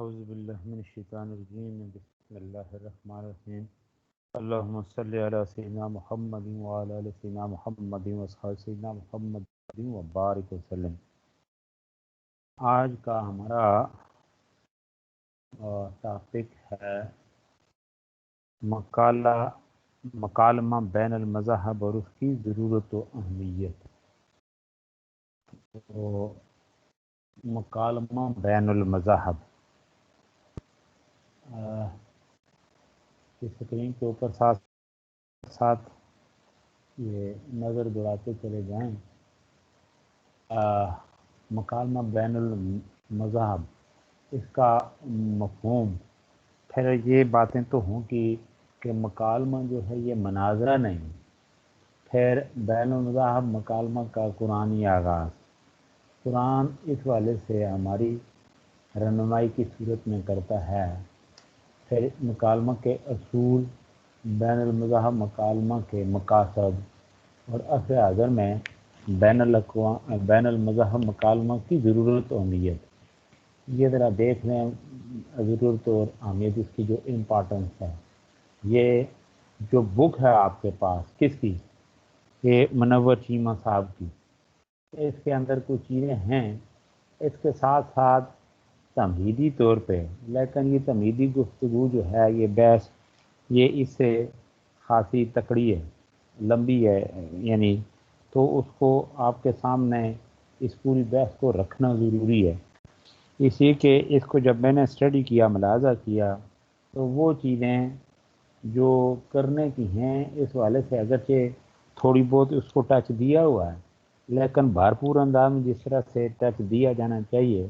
اعوذ باللہ من الشیطان الرجیم بسم اللہ الرحمن الرحیم اللہم صلی علی سیدنا محمد وعلی آل سیدنا محمد وصحبہ سیدنا محمد وبارک وسلم۔ آج کا ہمارا ٹاپک ہے مکالمہ بین المذاہب اور اس کی ضرورت و اہمیت۔ تو مکالمہ بین المذاہب اسکرین کے اوپر ساتھ ساتھ یہ نظر دوڑاتے چلے جائیں۔ مکالمہ بین المذاہب، اس کا مفہوم، پھر یہ باتیں تو ہوں کہ مکالمہ جو ہے یہ مناظرہ نہیں، پھر بین المذاہب مکالمہ کا قرآنی آغاز۔ قرآن اس والے سے ہماری رہنمائی کی صورت میں کرتا ہے۔ پھر مکالمہ کے اصول، بین المذاہب مکالمہ کے مقاصد، اور عصر حاضر میں بین المذاہب مکالمہ کی ضرورت و اہمیت۔ یہ ذرا دیکھ لیں ضرورت اور اہمیت، اس کی جو امپارٹنس ہے۔ یہ جو بک ہے آپ کے پاس کس کی؟ یہ منور چیمہ صاحب کی۔ اس کے اندر کچھ چیزیں ہیں اس کے ساتھ ساتھ تمہیدی طور پہ، لیکن یہ تمہیدی گفتگو جو ہے، یہ بحث یہ اس سے خاصی تکڑی ہے، لمبی ہے، یعنی تو اس کو آپ کے سامنے اس پوری بحث کو رکھنا ضروری ہے، اس لیے کہ اس کو جب میں نے اسٹڈی کیا، ملاحظہ کیا، تو وہ چیزیں جو کرنے کی ہیں اس والے سے اگرچہ تھوڑی بہت اس کو ٹچ دیا ہوا ہے، لیکن بھرپور انداز میں جس طرح سے ٹچ دیا جانا چاہیے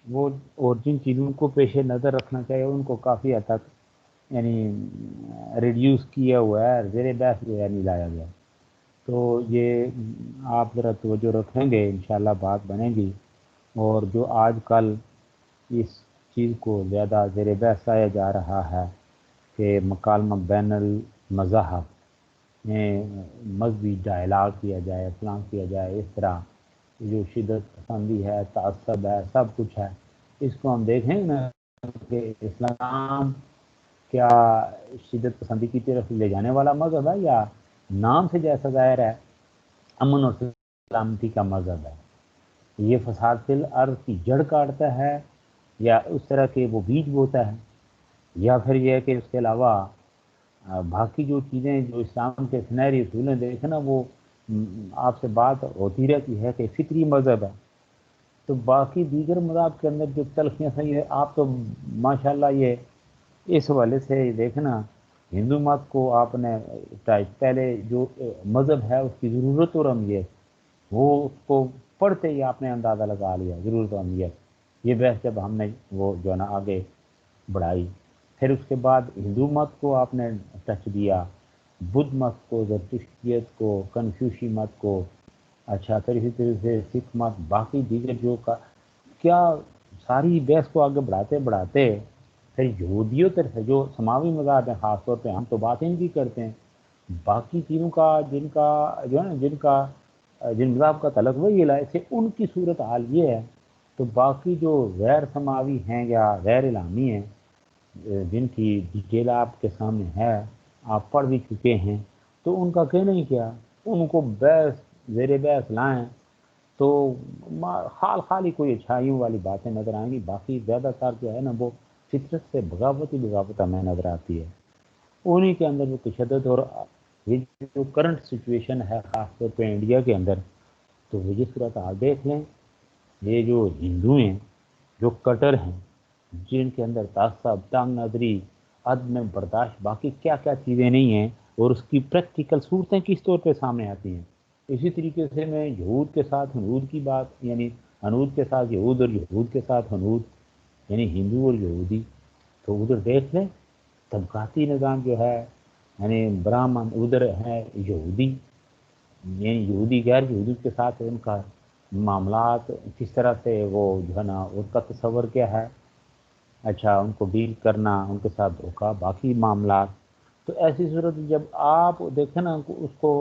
وہ، اور جن چیزوں کو پیش نظر رکھنا چاہیے ان کو کافی حد تک یعنی ریڈیوس کیا ہوا ہے، زیر بحث جو ہے نہیں لایا گیا۔ تو یہ آپ ذرا توجہ رکھیں گے انشاءاللہ بات بنے گی۔ اور جو آج کل اس چیز کو زیادہ زیر بحث لایا جا رہا ہے کہ مکالمہ بین المذاہب میں مذہبی ڈائلاگ کیا جائے، فلاں کیا جائے، اس طرح جو شدت پسندی ہے، تعصب ہے، سب کچھ ہے، اس کو ہم دیکھیں نا کہ اسلام کیا شدت پسندی کی طرف لے جانے والا مذہب ہے، یا نام سے جیسا ظاہر ہے امن اور سلامتی کا مذہب ہے؟ یہ فساد فی الارض کی جڑ کاٹتا ہے، یا اس طرح کے وہ بیج بوتا ہے، یا پھر یہ ہے کہ اس کے علاوہ باقی جو چیزیں جو اسلام کے سنہری اصول دیکھنا، وہ آپ سے بات ہوتی رہتی ہے کہ فطری مذہب ہے، تو باقی دیگر مذہب کے اندر جو تلخیاں صحیح ہے، آپ تو ماشاءاللہ یہ اس حوالے سے دیکھنا، ہندو مت کو آپ نے پہلے جو مذہب ہے اس کی ضرورت اور اہمیت، وہ اس کو پڑھتے ہی آپ نے اندازہ لگا لیا ضرورت و اہمیت۔ یہ بحث جب ہم نے وہ جو ہے نا آگے بڑھائی، پھر اس کے بعد ہندو مت کو آپ نے ٹچ دیا، بدھ مت کو، زرتشتیت کو، کنفیوشی مت کو، اچھا پھر اسی طرح سے سکھ مت، باقی دیگر جو کیا ساری بحث کو آگے بڑھاتے بڑھاتے پھر یہودیت سے جو سماوی مذاہب ہیں، خاص طور پہ ہم تو بات ان کی کرتے ہیں، باقی چیزوں کا جن کا جو ہے نا جن مذاہب کا تعلق وہی علاقے سے ان کی صورت حال یہ ہے، تو باقی جو غیر سماوی ہیں یا غیر الہامی ہیں جن کی ڈیٹیل آپ کے سامنے ہے، آپ پڑھ بھی چکے ہیں، تو ان کا کہنا ہی کیا، ان کو بحث زیر بحث لائیں تو خالی کوئی اچھائیوں والی باتیں نظر آئیں گی، باقی زیادہ تر جو ہے نا وہ فطرت سے بغاوت ہی بغاوت ہمیں نظر آتی ہے۔ انہی کے اندر وہ تشدد، اور یہ جو کرنٹ سچویشن ہے خاص طور پہ انڈیا کے اندر، تو وہ جس صورت حال دیکھ لیں، یہ جو ہندو ہیں جو کٹر ہیں، جن کے اندر تعصب، تنگ نظری، عدم برداشت، باقی کیا کیا چیزیں نہیں ہیں، اور اس کی پریکٹیکل صورتیں کس طور پہ سامنے آتی ہیں۔ اسی طریقے سے میں یہود کے ساتھ ہنود کی بات، یعنی ہنود کے ساتھ یہود اور یہود کے ساتھ ہنود، یعنی ہندو اور یہودی، تو ادھر دیکھ لیں طبقاتی نظام جو ہے، یعنی برہمن ادھر ہے یہودی، یعنی یہودی غیر یہودی کے ساتھ ان کا معاملات کس طرح سے وہ جو ہے نا ان کا تصور کیا ہے، اچھا ان کو ڈیل کرنا، ان کے ساتھ دھوکہ، باقی معاملات۔ تو ایسی صورت جب آپ دیکھیں نا اس کو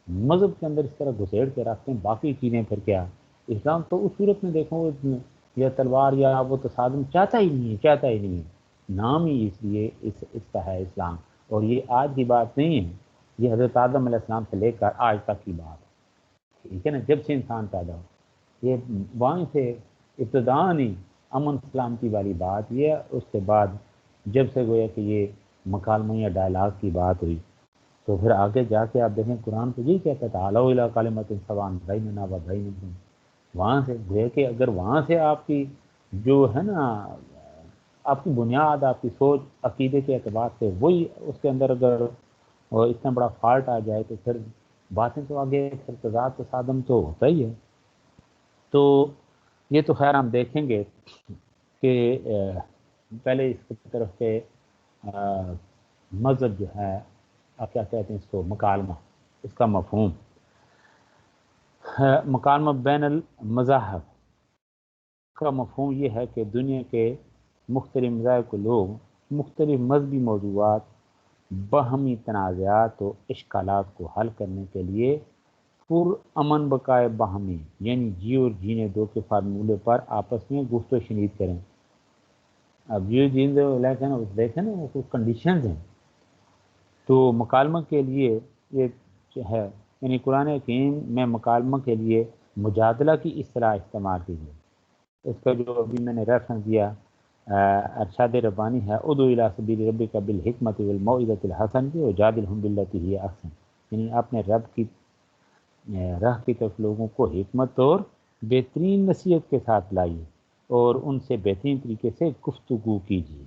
مذہب کے اندر اس طرح گھسیڑ کے رکھتے ہیں، باقی چیزیں پھر کیا اسلام تو اس صورت میں دیکھو یا تلوار یا وہ تصادم چاہتا ہی نہیں ہے، چاہتا ہی نہیں ہے۔ نام ہی اس لیے اس کا ہے اسلام، اور یہ آج کی بات نہیں ہے، یہ حضرت آدم علیہ السلام سے لے کر آج تک کی بات ہے، ٹھیک ہے نا، جب سے انسان پیدا ہو، یہ وہاں سے ابتدا نہیں امن سلامتی والی بات یہ ہے۔ اس کے بعد جب سے گویا کہ یہ مکالمہ یا ڈائلاگ کی بات ہوئی، تو پھر آگے جا کے آپ دیکھیں قرآن تو یہی کہتا تھا تعالوا الی کلمۃ سواء بیننا و بینکم، وہاں سے گویا کہ اگر وہاں سے آپ کی جو ہے نا آپ کی بنیاد، آپ کی سوچ عقیدے کے اعتبار سے وہی اس کے اندر اگر اتنا بڑا فالٹ آ جائے تو پھر باتیں تو آگے پھر تضاد تصادم تو ہوتا ہی ہے۔ تو یہ تو خیر ہم دیکھیں گے کہ پہلے اس کی طرف سے مذہب جو ہے آپ کیا کہتے ہیں اس کو، مکالمہ، اس کا مفہوم مکالمہ بین المذاہب کا مفہوم یہ ہے کہ دنیا کے مختلف مذاہب کے لوگ مختلف مذہبی موضوعات، باہمی تنازعات و اشکالات کو حل کرنے کے لیے پر امن بقائے باہمی یعنی جی اور جینے دو کے فارمولے پر آپس میں گفت و شنید کریں۔ اب یہ جینے دیکھیں نا وہ کچھ کنڈیشنز ہیں، تو مکالمہ کے لیے یہ ہے، یعنی قرآن حکیم میں مکالمہ کے لیے مجادلہ کی اصطلاح استعمال کی گئی۔ اس کا جو ابھی میں نے ریفرنس دیا ارشاد ربانی ہے، ادعو الی سبیل ربک بالحکمۃ والموعظۃ الحسنۃ وجادلھم باللتی ہی احسن، یعنی اپنے رب کی راہ کی طرف لوگوں کو حکمت اور بہترین نصیحت کے ساتھ لائیے اور ان سے بہترین طریقے سے گفتگو کیجیے۔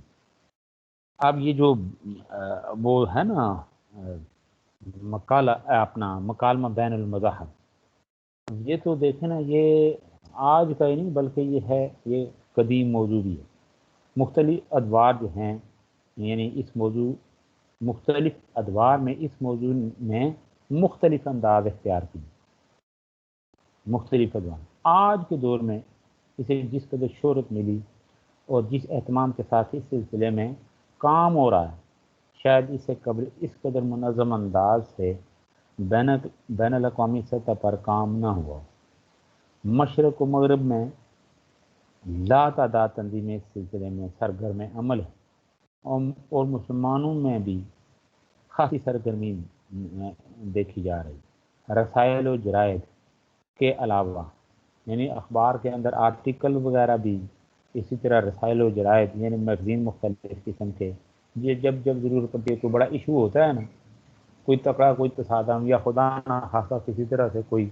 اب یہ جو وہ ہے نا اپنا مکالمہ بین المذاہب، یہ تو دیکھیں نا یہ آج کا ہی نہیں بلکہ یہ قدیم موضوع بھی ہے۔ مختلف ادوار جو ہیں، یعنی اس موضوع مختلف ادوار میں اس موضوع میں مختلف انداز اختیار کی، مختلف ادوار آج کے دور میں اسے جس قدر شہرت ملی اور جس اہتمام کے ساتھ اس سلسلے میں کام ہو رہا ہے، شاید اس سے قبل اس قدر منظم انداز سے بین الاقوامی سطح پر کام نہ ہوا۔ مشرق و مغرب میں لا تعداد تنظیمیں اس سلسلے میں سرگرم عمل ہیں، اور مسلمانوں میں بھی خاصی سرگرمی دیکھی جا رہی۔ رسائل و جرائد کے علاوہ یعنی اخبار کے اندر آرٹیکل وغیرہ بھی، اسی طرح رسائل و جرائد یعنی میگزین مختلف قسم کے، یہ جب ضرورت پڑتی ہے کوئی بڑا ایشو ہوتا ہے نا، کوئی تکڑا کوئی تصادم یا خدا نہ خاصا کسی طرح سے کوئی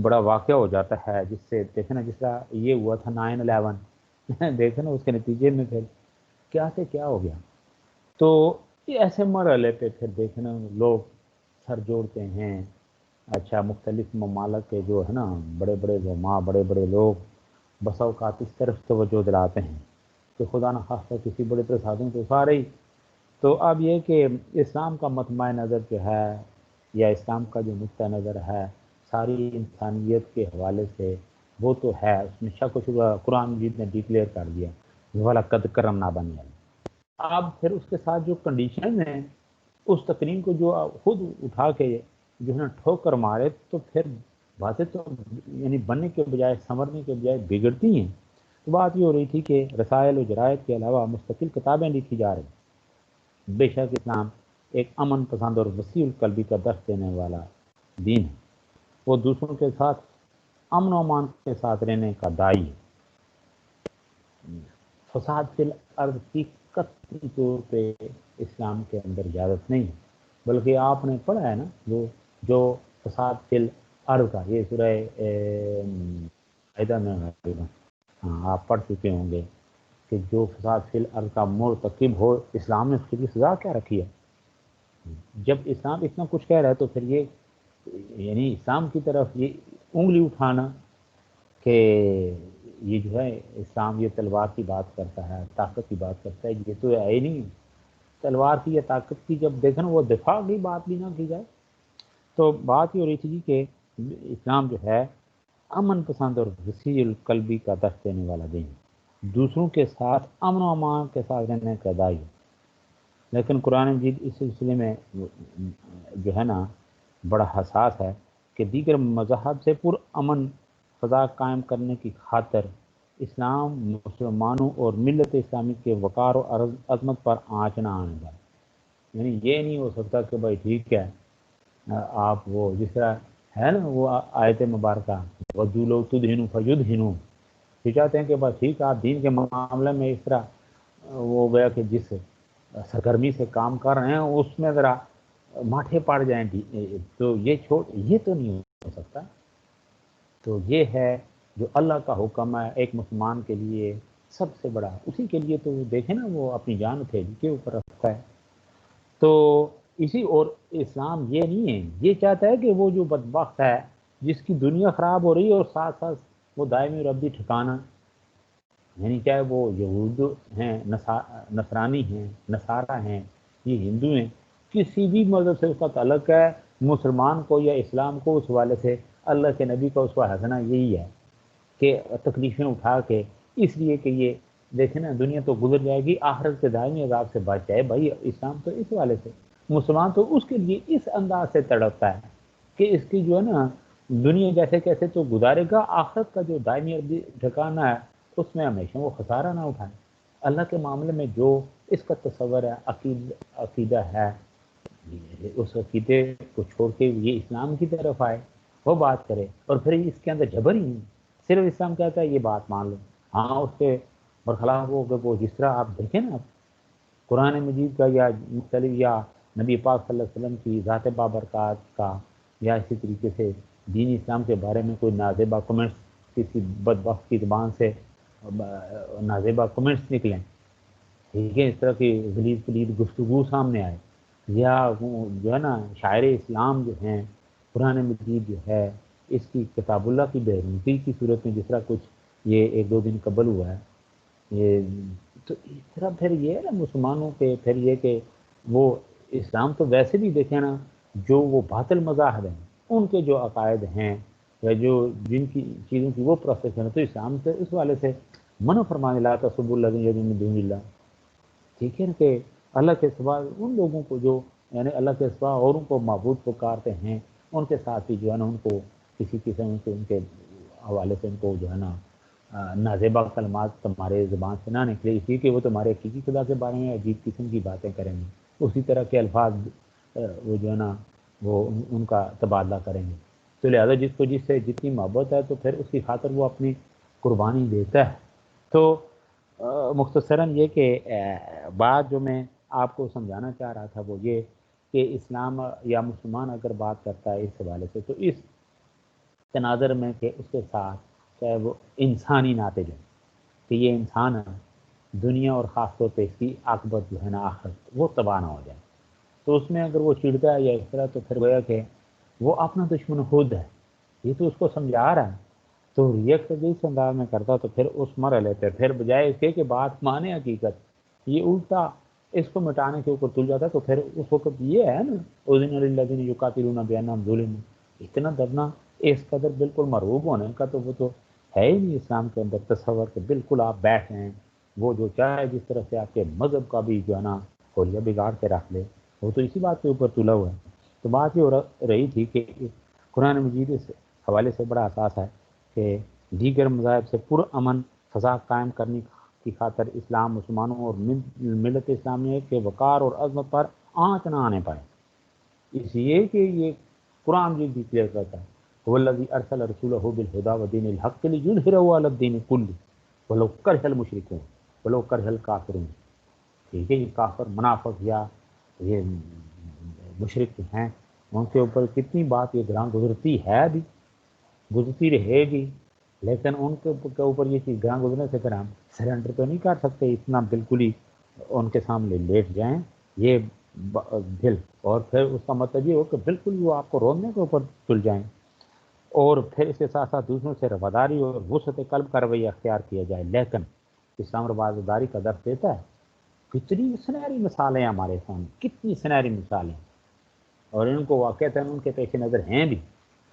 بڑا واقعہ ہو جاتا ہے، جس سے دیکھیں نا جس طرح یہ ہوا تھا 9/11 دیکھیں نا اس کے نتیجے میں پھر کیا سے کیا ہو گیا۔ تو یہ ایسے مرحلے پہ پھر دیکھیں نا لوگ سر جوڑتے ہیں، اچھا مختلف ممالک کے جو ہے نا بڑے بڑے علماء، بڑے بڑے لوگ بسا اوقات اس طرف توجہ دلاتے ہیں کہ خدا نہ خواستہ کسی بڑے تصادم تو سارے ہی۔ تو اب یہ کہ اسلام کا مطمع نظر جو ہے یا اسلام کا جو نقطہ نظر ہے ساری انسانیت کے حوالے سے، وہ تو ہے، اس میں شک و شبہ قرآن مجید نے ڈکلیئر کر دیا وَلَقَدْ كَرَّمْنَا بَنِي آدَمَ۔ اب پھر اس کے ساتھ جو کنڈیشن ہیں اس تقریر کو جو خود اٹھا کے جو ہے نا ٹھوکر مارے، تو پھر باتیں تو یعنی بننے کے بجائے سنورنے کے بجائے بگڑتی ہیں۔ تو بات یہ ہو رہی تھی کہ رسائل و جرائد کے علاوہ مستقل کتابیں لکھی جا رہی۔ بے شک اسلام ایک امن پسند اور وسیع القلبی کا درس دینے والا دین ہے، وہ دوسروں کے ساتھ امن و امان کے ساتھ رہنے کا داعی ہے۔ فساد فی الارض کی قطعی طور پہ اسلام کے اندر اجازت نہیں ہے، بلکہ آپ نے پڑھا ہے نا جو فساد فی الارض کا، یہ سورہ معاہدہ میں ہاں آپ پڑھ چکے ہوں گے کہ جو فساد فی الارض کا مرتکب ہو، اسلام نے اس کے لیے سزا کیا رکھی ہے۔ جب اسلام اتنا کچھ کہہ رہا ہے تو پھر یہ یعنی اسلام کی طرف یہ انگلی اٹھانا کہ یہ جو ہے اسلام یہ تلوار کی بات کرتا ہے، طاقت کی بات کرتا ہے، یہ تو ہے ہی نہیں۔ تلوار کی یا طاقت کی جب دیکھیں وہ دفاع کی بات بھی نہ کی جائے، تو بات یہ ہو رہی تھی کہ اسلام جو ہے امن پسند اور وسیع القلبی کا درس دینے والا دین، دوسروں کے ساتھ امن و امان کے ساتھ رہنے کا داعی۔ لیکن قرآن مجید اس سلسلے میں جو ہے نا بڑا حساس ہے کہ دیگر مذاہب سے پر امن فضا قائم کرنے کی خاطر اسلام مسلمانوں اور ملت اسلامی کے وقار و عظمت پر آنچ نہ آنے پائے. یعنی یہ نہیں ہو سکتا کہ بھائی ٹھیک ہے آپ وہ جس طرح ہے نا وہ آیت مبارکہ وَدُّوا لَوْ تُدْهِنُوا فَيُدْهِنُوا، یہ چاہتے ہیں کہ بس ٹھیک ہے آپ دین کے معاملے میں اس طرح وہ گیا کہ جس سرگرمی سے کام کر رہے ہیں اس میں ذرا ماٹھے پڑ جائیں تو یہ تو نہیں ہو سکتا. تو یہ ہے جو اللہ کا حکم ہے ایک مسلمان کے لیے سب سے بڑا، اسی کے لیے تو دیکھیں نا وہ اپنی جان ہتھیلی کے اوپر رکھتا ہے. تو اسی اور اسلام یہ نہیں ہے، یہ چاہتا ہے کہ وہ جو بدبخت ہے جس کی دنیا خراب ہو رہی ہے اور ساتھ ساتھ وہ دائمی اور ابدی ٹھکانہ، یعنی چاہے وہ یہود ہیں، نصرانی ہیں، نصارہ ہیں، یہ ہندو ہیں، کسی بھی مذہب سے اس کا تعلق ہے، مسلمان کو یا اسلام کو اس حوالے سے اللہ کے نبی کا اسوہ حسنہ یہی ہے کہ تکلیفیں اٹھا کے اس لیے کہ یہ دیکھیں نا دنیا تو گزر جائے گی، آخرت کے دائمی عذاب سے بچ جائے. بھائی اسلام تو اس حوالے سے، مسلمان تو اس کے لیے اس انداز سے تڑپتا ہے کہ اس کی جو ہے نا دنیا جیسے کیسے تو گزارے گا، آخرت کا جو دائمی ابدی ٹھکانہ ہے اس میں ہمیشہ وہ خسارہ نہ اٹھائے. اللہ کے معاملے میں جو اس کا تصور ہے، عقیدہ ہے، اس عقیدے کو چھوڑ کے یہ اسلام کی طرف آئے، وہ بات کرے، اور پھر اس کے اندر جبر ہی نہیں، صرف اسلام کہتا ہے یہ بات مان لو. ہاں اس کے برخلاف وہ جس طرح آپ دیکھیں نا قرآن مجید کا یا مختلف یا نبی پاک صلی اللہ علیہ وسلم کی ذات بابرکات کا یا اسی طریقے سے دین اسلام کے بارے میں کوئی نازیبہ کمنٹس کسی بدبخت کی زبان سے نازیبہ کمنٹس نکلیں، ٹھیک ہے، اس طرح کی غلیظ پلید گفتگو سامنے آئے، یا جو ہے نا شاعر اسلام جو ہیں قرآن مجید جو ہے اس کی کتاب اللہ کی بےروتی کی صورت میں جس طرح کچھ یہ ایک دو دن قبل ہوا ہے، یہ تو اس طرح پھر یہ ہے نا مسلمانوں کے پھر یہ کہ وہ اسلام تو ویسے بھی دیکھیں نا جو وہ باطل مذاہب ہیں ان کے جو عقائد ہیں یا جو جن کی چیزوں کی وہ پروسیس ہے تو اسلام سے اس والے سے منع فرمانے لا تصبوا الذین یدعون من دون اللہ، ٹھیک ہے نا، کہ اللہ کے سوا ان لوگوں کو جو یعنی اللہ کے سوا اوروں کو معبود پکارتے ہیں ان کے ساتھ ہی جو ہے نا ان کو کسی قسم سے ان کے حوالے سے ان کو جو ہے نا نازیبہ کلمات تمہارے زبان سے نہ نکلے، اس لیے کہ وہ تمہارے حقیقی خدا کے بارے میں عجیب قسم کی باتیں کریں گے، اسی طرح کے الفاظ وہ جو ہے نا وہ ان کا تبادلہ کریں گے. تو لہٰذا جس کو جس سے جتنی محبت ہے تو پھر اس کی خاطر وہ اپنی قربانی دیتا ہے. تو مختصراً یہ کہ بات جو میں آپ کو سمجھانا چاہ رہا تھا وہ یہ کہ اسلام یا مسلمان اگر بات کرتا ہے اس حوالے سے تو اس تناظر میں کہ اس کے ساتھ چاہے وہ انسانی ناطے جو کہ یہ انسان ہے دنیا اور خاص طور پہ اس کی عاقبت جو ہے نا آخرت وہ تباہ نہ ہو جائے، تو اس میں اگر وہ چڑھتا ہے یا اس طرح تو پھر گویا کہ وہ اپنا دشمن خود ہے، یہ تو اس کو سمجھا رہا ہے. تو ریئیکٹ جس انداز میں کرتا تو پھر اس مرحلے پہ پھر بجائے اس کے کہ بات مانے حقیقت یہ الٹا اس کو مٹانے کے اوپر تل جاتا، تو پھر اس وقت یہ ہے نا اذن للذین یقاتلون بانہم ظلموا، اتنا دبنا اس قدر بالکل مرعوب ہونے کا تو وہ تو ہے ہی نہیں اسلام کے اندر تصور کہ بالکل آپ بیٹھ ہیں وہ جو چاہے جس طرح سے آپ کے مذہب کا بھی جو ہے نا حلیہ بگاڑ کے رکھ لے، وہ تو اسی بات کے اوپر تلا ہوا ہے. تو بات یہ ہو رہی تھی کہ قرآن مجید اس حوالے سے بڑا احساس ہے کہ دیگر مذاہب سے پرامن فضا قائم کرنے کی خاطر اسلام مسلمانوں اور ملت اسلامیہ کے وقار اور عظمت پر آنچ نہ آنے پائے، اس لیے کہ یہ قرآن بھی کلیئر کرتا ہے والذی ارسل رسولہ بالہدی ودین الحق لیظہرہ علی الدین کلہ ولو کرہ المشرکون ولو کرہ الکافرون. ٹھیک ہے، یہ کافر منافق یا یہ مشرک ہیں ان کے اوپر کتنی بات یہ گراں گزرتی ہے بھی گزرتی رہے گی، لیکن ان کے اوپر یہ چیز گراں گزرنے سے پھر ہم سرنڈر تو نہیں کر سکتے اتنا بالکل ہی ان کے سامنے لیٹ جائیں یہ دل، اور پھر اس کا مطلب یہ ہو کہ بالکل وہ آپ کو روکنے کے اوپر تل جائیں، اور پھر اس کے ساتھ ساتھ دوسروں سے رواداری اور وسعت قلب کا رویہ اختیار کیا جائے. لیکن اسلام رواداری کا درس دیتا ہے، کتنی سنہری مثالیں ہمارے سامنے، کتنی سنہری مثالیں، اور ان کو واقعتاً ان کے پیش نظر ہیں بھی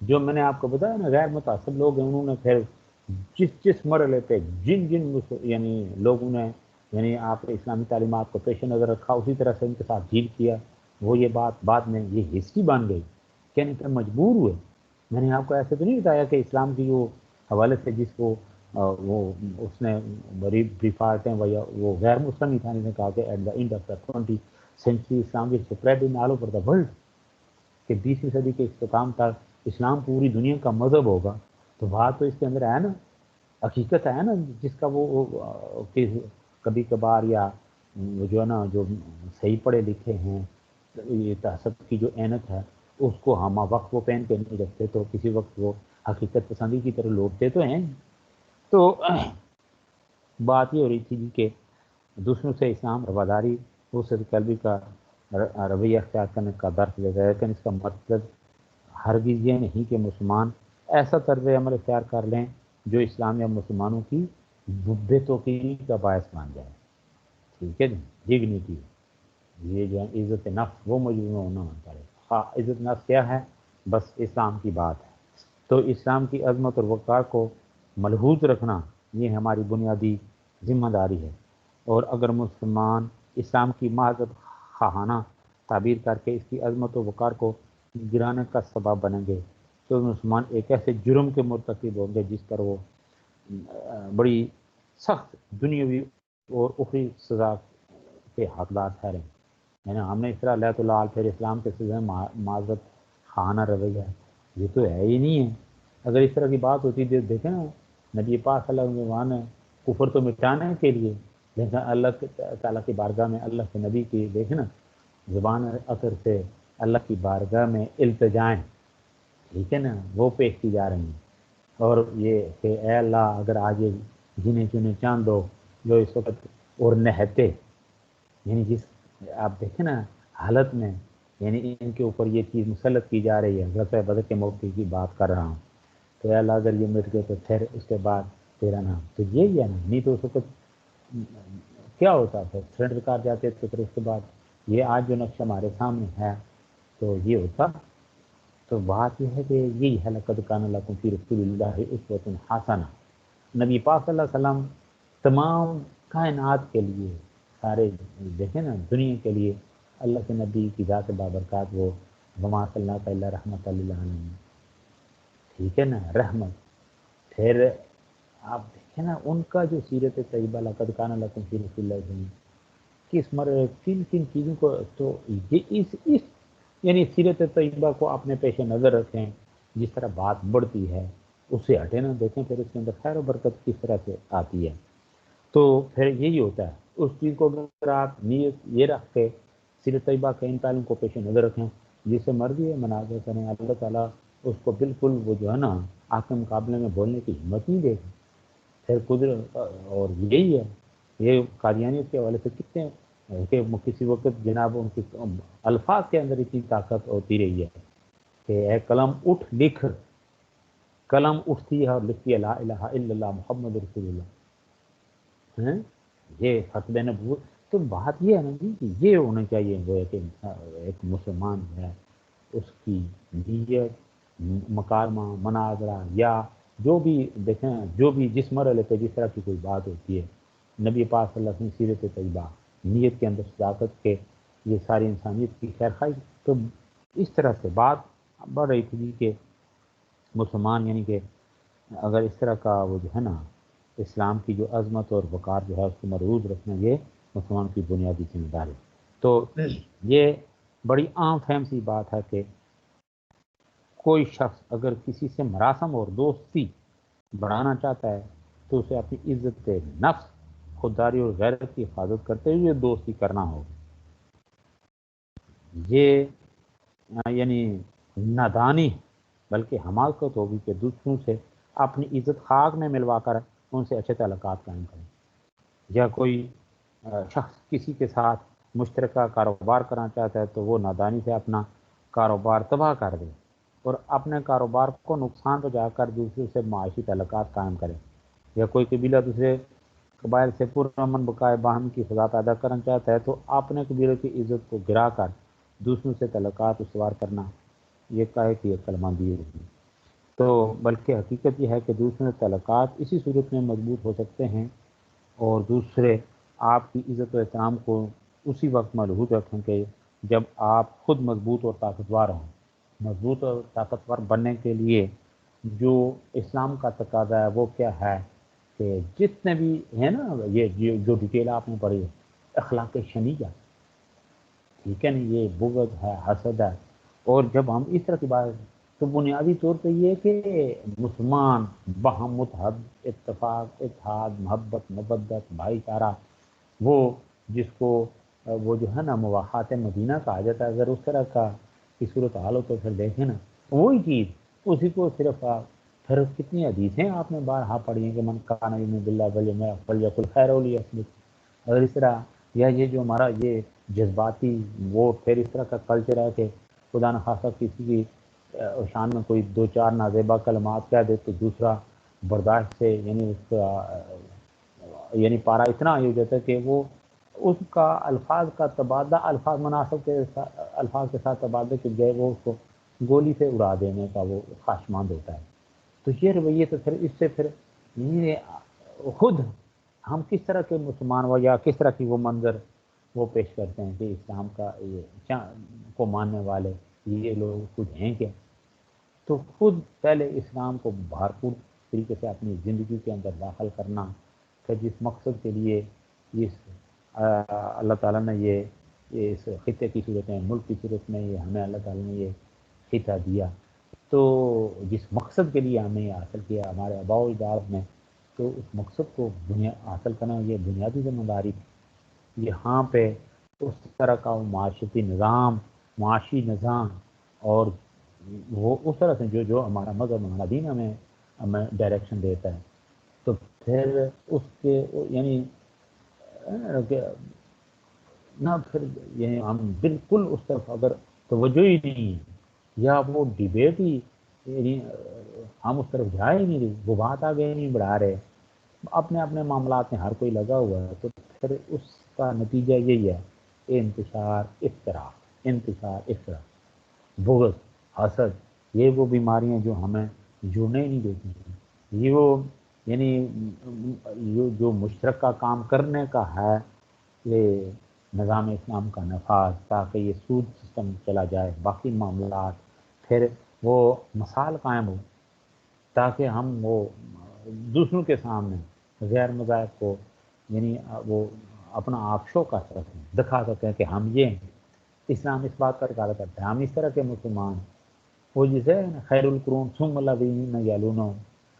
جو میں نے آپ کو بتایا نا غیر متعصب لوگ ہیں، انہوں نے پھر جس مرحلے پہ جن یعنی لوگوں نے یعنی آپ اسلامی تعلیمات کو پیش نظر رکھا اسی طرح سے ان کے ساتھ ڈیل کیا، وہ یہ بات بعد میں یہ ہسٹری بن گئی، کہنے پہ مجبور ہوئے. میں نے آپ کو ایسے تو نہیں بتایا کہ اسلام کی جو حوالے سے جس کو وہ اس نے بڑی بریفارٹیں وہ غیر مسلم ہی تھا، نے کہا کہ at the end of the 20th century Islam will spread in all over the world, کہ 20ویں صدی کے اختتام تک اسلام پوری دنیا کا مذہب ہوگا. تو بات تو اس کے اندر ہے نا، حقیقت ہے نا، جس کا وہ کہ کبھی کبھار یا وہ جو ہے نا جو صحیح پڑھے لکھے ہیں، یہ تہذب کی جو اینت ہے اس کو ہم وقت وہ پہن کے نہیں رکھتے، تو کسی وقت وہ حقیقت پسندی کی طرف لوٹتے تو ہیں. تو بات یہ ہو رہی تھی کہ دوسروں سے اسلام رواداری اس قلبی کا رویہ اختیار کرنے کا درس دیتا ہے، لیکن اس کا مطلب ہرگز یہ نہیں کہ مسلمان ایسا طرز عمل اختیار کر لیں جو اسلام یا مسلمانوں کی بے توقیری کا باعث بن جائے. ٹھیک ہے جی، ڈگنیٹی، یہ جو ہے عزت نفس وہ مجموعہ ہونا پڑے. ہاں، عزت نفس کیا ہے؟ بس اسلام کی بات ہے. تو اسلام کی عظمت اور وقار کو ملحوظ رکھنا یہ ہماری بنیادی ذمہ داری ہے. اور اگر مسلمان اسلام کی معذب خواہانہ تعبیر کر کے اس کی عظمت و وقار کو گرانے کا سبب بنیں گے تو مسلمان ایک ایسے جرم کے مرتکب ہوں گے جس پر وہ بڑی سخت دنیاوی اور اخری سزا کے حقدار ٹھہریں. یعنی ہم نے اس طرح اللہ تعالیٰ پھر اسلام کے سزا معذب خواہانہ رویہ ہے، یہ تو ہے ہی نہیں ہے. اگر اس طرح کی بات ہوتی ہے دیکھیں نا، نبی پاک صلی اللہ علیہ وسلم ہے کفر تو مٹانے کے لیے، لیکن اللہ تعالیٰ کی بارگاہ میں اللہ کے نبی کی دیکھیں نا زبان اثر سے اللہ کی بارگاہ میں التجائیں، ٹھیک ہے نا، وہ پیش کی جا رہی ہیں. اور یہ کہ اے اللہ اگر آج یہ جنہیں چنے چاند دو جو اس وقت اور نہتے، یعنی جس آپ دیکھیں نا حالت میں، یعنی ان کے اوپر یہ چیز مسلط کی جا رہی ہے. غزوہ بدر کے موقع کی بات کر رہا ہوں. تو اے اللہ اگر یہ مٹ گئے تو پھر اس کے بعد تیرا نام، تو یہی ہے نا. نہیں تو اس وقت کیا ہوتا ہے، سرنڈر کر جاتے تو پھر اس کے بعد یہ آج جو نقشہ ہمارے سامنے ہے تو یہ ہوتا. تو بات یہ ہے کہ یہی ہے لقد کان لکم فی رسول اللہ اسوۃ حسنہ. نبی پاک صلی اللہ علیہ وسلم تمام کائنات کے لیے، سارے دیکھیں نا دنیا کے لیے اللہ کے نبی کی ذات بابرکات، وہ وما ارسلناک الا رحمۃ للعالمین، ٹھیک ہے نا، رحمت. پھر آپ دیکھیں نا ان کا جو سیرت طیبہ لقد کان لکم فی رسول اللہ، کس مرے کن کن چیزوں کو، تو یہ اس یعنی سیرت طیبہ کو اپنے پیش نظر رکھیں. جس طرح بات بڑھتی ہے اس سے ہٹے نہ دیکھیں، پھر اس کے اندر خیر و برکت کس طرح سے آتی ہے. تو پھر یہی ہوتا ہے اس چیز کو اگر آپ نیت یہ رکھ کے سیرت طیبہ کے ان پہلوؤں کو پیش نظر رکھیں، جس سے مرضی ہے مناظر کریں، اللہ تعالیٰ اس کو بالکل وہ جو ہے نا آپ کے مقابلے میں بولنے کی ہمت نہیں دے گا. پھر قدرت اور یہی ہے، یہ قادیانیت کے حوالے سے کتنے کہ کسی وقت جناب ان کی الفاظ کے اندر اتنی طاقت ہوتی رہی ہے کہ اے قلم اٹھ لکھ، قلم اٹھتی ہے اور لکھتی ہے لا الہ الا اللہ محمد رسول اللہ. یہ فتوی نبوت. تو بات یہ ہے نا جی کہ یہ ہونا چاہیے وہ کہ ایک مسلمان ہے اس کی نیت مکالمہ مناظرہ یا جو بھی دیکھیں جو بھی جس مرحلے پہ جس طرح کی کوئی بات ہوتی ہے، نبی پاک صلی اللہ علیہ وسلم سیرت طیبہ، نیت کے اندر صداقت کے، یہ ساری انسانیت کی خیر خواہی. تو اس طرح سے بات بڑھ رہی تھی کہ مسلمان یعنی کہ اگر اس طرح کا وہ جو ہے نا اسلام کی جو عظمت اور وقار جو ہے اس کو مرعوب رکھنا یہ مسلمان کی بنیادی ذمہ داری. تو یہ بڑی عام فہم سی بات ہے کہ کوئی شخص اگر کسی سے مراسم اور دوستی بڑھانا چاہتا ہے تو اسے اپنی عزت نفس، خودداری اور غیرت کی حفاظت کرتے ہوئے دوستی کرنا ہوگا. یہ یعنی نادانی بلکہ حماقت ہوگی کہ دوسروں سے اپنی عزت خاک میں ملوا کر ان سے اچھے تعلقات قائم کریں. یا کوئی شخص کسی کے ساتھ مشترکہ کاروبار کرنا چاہتا ہے تو وہ نادانی سے اپنا کاروبار تباہ کر دے اور اپنے کاروبار کو نقصان پہنچا کر دوسروں سے معاشی تعلقات قائم کرے. یا کوئی قبیلہ دوسرے قبائل سے پرامن بقائے باہم کی فضا پیدا کرنا چاہتا ہے تو اپنے قبیلے کی عزت کو گرا کر دوسروں سے تعلقات استوار کرنا یہ کہے کہ یہ عقل مندی ہوگی. تو بلکہ حقیقت یہ ہے کہ دوسروں سے تعلقات اسی صورت میں مضبوط ہو سکتے ہیں اور دوسرے آپ کی عزت و احترام کو اسی وقت ملحوظ رکھیں کہ جب آپ خود مضبوط اور طاقتور ہوں. مضبوط اور طاقتور بننے کے لیے جو اسلام کا تقاضا ہے وہ کیا ہے کہ جتنے بھی ہیں نا یہ جو ڈیٹیل آپ نے پڑھی ہے، اخلاق شنیعہ، ٹھیک ہے نا، یہ بغض ہے، حسد ہے، اور جب ہم اس طرح کی بات، تو بنیادی طور پہ یہ کہ مسلمان باہم متحد، اتفاق، اتحاد، محبت، مودت، بھائی چارہ، وہ جس کو وہ جو ہے نا مواخات مدینہ کہا جاتا ہے، اگر اس طرح کا کی صورت حال ہو تو پھر دیکھیں نا وہی چیز، اسی کو صرف پھر کتنی حدیثیں آپ نے بارہا پڑھی ہیں کہ من کان یؤمن باللہ والیوم فلیقل خیرا لیصمت، اور اس طرح یا یہ جو ہمارا یہ جذباتی وہ پھر اس طرح کا کلچر ہے کہ خدا نخواستہ کسی کی شان میں کوئی دو چار نازیبا کلمات کہہ دے تو دوسرا برداشت سے یعنی اس کا یعنی پارا اتنا ہی ہو جاتا ہے کہ وہ اس کا الفاظ کا تبادلہ الفاظ مناسب کے الفاظ کے ساتھ تبادلے کے بجائے وہ اس کو گولی سے اڑا دینے کا وہ خواہشمند ہوتا ہے. تو یہ رویے تو پھر اس سے پھر یہ خود ہم کس طرح کے مسلمان ہو یا کس طرح کی وہ منظر وہ پیش کرتے ہیں کہ اسلام کا یہ کو ماننے والے یہ لوگ کچھ ہیں کیا. تو خود پہلے اسلام کو بھرپور طریقے سے اپنی زندگی کے اندر داخل کرنا، کہ جس مقصد کے لیے اس اللہ تعالیٰ نے یہ اس خطے کی صورت میں ملک کی صورت میں یہ ہمیں اللہ تعالیٰ نے یہ خطہ دیا، تو جس مقصد کے لیے ہمیں یہ حاصل کیا ہمارے آباء و اجداد نے، تو اس مقصد کو حاصل کرنا یہ بنیادی ذمہ داری یہاں پہ اس طرح کا معاشرتی نظام، معاشی نظام، اور وہ اس طرح سے جو ہمارا مذہب ہمارا دین ہمیں ڈائریکشن دیتا ہے. تو پھر اس کے یعنی نہ پھر یعنی ہم بالکل اس طرف اگر توجہ ہی نہیں ہے یا وہ ڈیبیٹ ہی یعنی ہم اس طرف جا ہی نہیں رہے، وہ بات آگے نہیں بڑھا رہے، اپنے اپنے معاملات میں ہر کوئی لگا ہوا ہے، تو پھر اس کا نتیجہ یہی ہے انتشار افتراق، بغض، حسد، یہ وہ بیماریاں جو ہمیں جڑنے ہی نہیں دیتی ہیں. یہ وہ یعنی جو مشترکہ کام کرنے کا ہے یہ نظام اسلام کا نفاذ، تاکہ یہ سود سسٹم چلا جائے، باقی معاملات پھر وہ مثال قائم ہو تاکہ ہم وہ دوسروں کے سامنے غیر مذاہب کو یعنی وہ اپنا آپ شو کر سکیں، دکھا سکیں کہ ہم یہ ہیں. اسلام اس بات کا رکاوٹ کرتا ہے ہم اس طرح کے مسلمان وہ جسے خیر القرون ثم الذین یلونہم،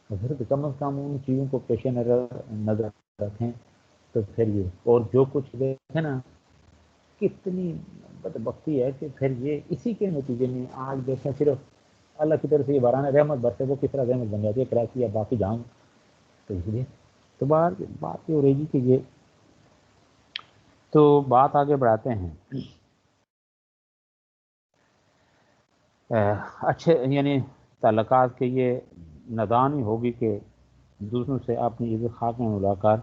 پھر کم از کم ان چیزوں کو پیش نظر رکھیں. تو پھر یہ اور جو کچھ دیکھیں نا کتنی بدبختی ہے کہ پھر یہ اسی کے نتیجے میں آج دیکھیں صرف اللہ کی طرف سے یہ باران رحمت برسے وہ کس طرح رحمت بن جاتی ہے کراچی یا باقی جہاں. تو اس لیے تو بات یہ ہو رہی گی کہ یہ تو بات آگے بڑھاتے ہیں. اچھے یعنی تعلقات کے یہ ندانی ہوگی کہ دوسروں سے اپنی عزت خاک میں ملاقات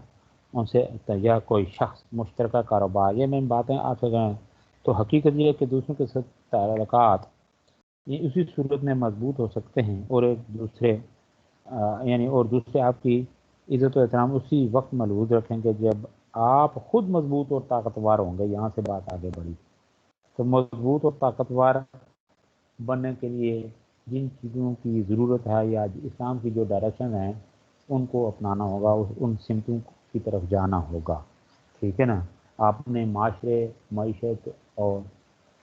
ان سے یا کوئی شخص مشترکہ کاروبار، یہ میں باتیں آپ سے کہیں تو حقیقت یہ ہے کہ دوسروں کے ساتھ تعلقات یہ اسی صورت میں مضبوط ہو سکتے ہیں اور ایک دوسرے یعنی اور دوسرے آپ کی عزت و احترام اسی وقت ملحوظ رکھیں گے جب آپ خود مضبوط اور طاقتور ہوں گے. یہاں سے بات آگے بڑھی تو مضبوط اور طاقتور بننے کے لیے جن چیزوں کی ضرورت ہے یا اسلام کی جو ڈائریکشن ہے ان کو اپنانا ہوگا، ان سمتوں کی طرف جانا ہوگا. ٹھیک ہے نا، آپ نے معاشرے معیشت اور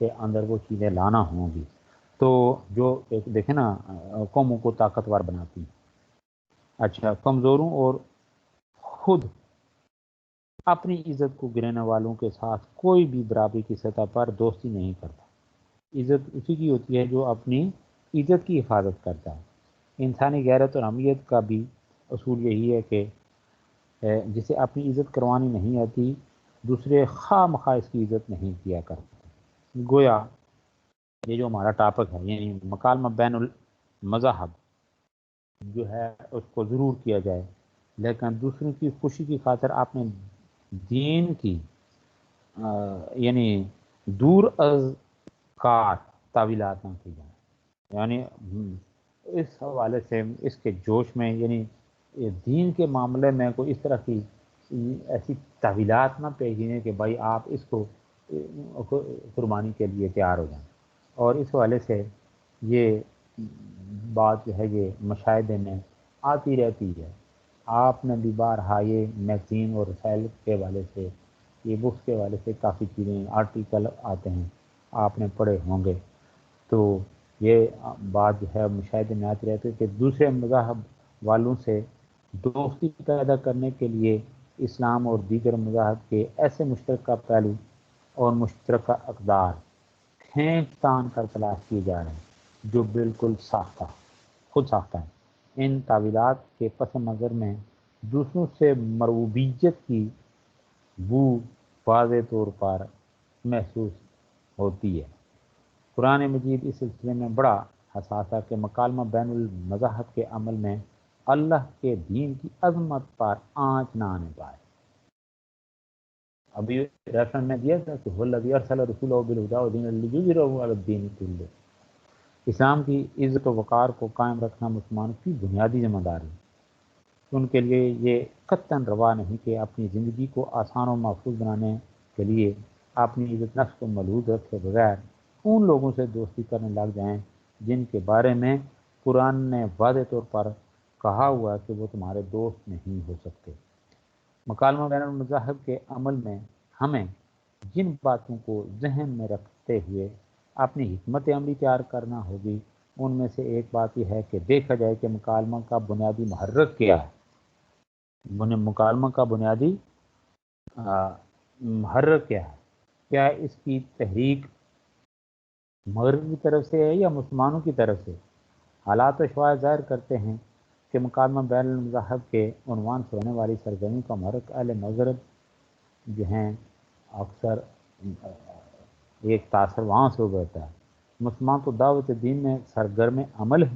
کے اندر وہ چیزیں لانا ہوں گی تو جو ایک دیکھیں نا قوموں کو طاقتور بناتی. اچھا، کمزوروں اور خود اپنی عزت کو گرانے والوں کے ساتھ کوئی بھی برابری کی سطح پر دوستی نہیں کرتا. عزت اسی کی ہوتی ہے جو اپنی عزت کی حفاظت کرتا ہے. انسانی غیرت اور اہمیت کا بھی اصول یہی ہے کہ جسے اپنی عزت کروانی نہیں آتی دوسرے خواہ مخواہ اس کی عزت نہیں کیا کرتے. گویا یہ جو ہمارا ٹاپک ہے یعنی مکالمہ بین المذاہب جو ہے اس کو ضرور کیا جائے، لیکن دوسروں کی خوشی کی خاطر آپ نے دین کی یعنی دور از کار تعویلات نہ کی جائیں. یعنی اس حوالے سے اس کے جوش میں یعنی دین کے معاملے میں کوئی اس طرح کی ایسی تعویلات نہ پیشینے کہ بھائی آپ اس کو قربانی کے لیے تیار ہو جائیں. اور اس حوالے سے یہ بات جو ہے یہ مشاہدے میں آتی رہتی ہے. آپ نے بھی بارہا یہ میگزین اور رسائل کے حوالے سے، یہ بکس کے حوالے سے کافی چیزیں آرٹیکل آتے ہیں، آپ نے پڑھے ہوں گے. تو یہ بات جو ہے مشاہدے میں آتی رہتی ہے کہ دوسرے مذاہب والوں سے دوستی پیدا کرنے کے لیے اسلام اور دیگر مذاہب کے ایسے مشترکہ پہلو اور مشترکہ اقدار کھینچ تان کر تلاش کیے جا رہے ہیں جو بالکل ساختہ خود ساختہ ہیں. ان تعویلات کے پس منظر میں دوسروں سے مربوبیت کی بو واضح طور پر محسوس ہوتی ہے. قرآن مجید اس سلسلے میں بڑا حساس ہے کہ مکالمہ بین المذاہب کے عمل میں اللہ کے دین کی عظمت پر آنچ نہ آنے پائے. ابھی ریفرنس میں دیا تھا کہ والذی ارسل رسولہ بالہدی ودین الحق لیظہرہ علی الدین کلہ. اسلام کی عزت و وقار کو قائم رکھنا مسلمانوں کی بنیادی ذمہ داری ہے. ان کے لیے یہ قطعاً روا نہیں کہ اپنی زندگی کو آسان و محفوظ بنانے کے لیے اپنی عزت نفس کو ملحوظ رکھے بغیر ان لوگوں سے دوستی کرنے لگ جائیں جن کے بارے میں قرآن نے واضح طور پر کہا ہوا ہے کہ وہ تمہارے دوست نہیں ہو سکتے. مکالمہ بین المذاہب کے عمل میں ہمیں جن باتوں کو ذہن میں رکھتے ہوئے اپنی حکمت عملی تیار کرنا ہوگی ان میں سے ایک بات یہ ہے کہ دیکھا جائے کہ مکالمہ کا بنیادی محرک کیا ہے. مکالمہ کا بنیادی محرک کیا ہے؟ کیا اس کی تحریک مغرب کی طرف سے ہے یا مسلمانوں کی طرف سے؟ حالات و شواہد ظاہر کرتے ہیں کہ مکالمہ بین المذاہب کے عنوان سے ہونے والی سرگرمی کا محرک اہل مغرب جو ہیں اکثر ایک تاثر وہاں سے ابھرتا ہے. مسلمان تو دعوت دین میں سرگرم عمل ہے.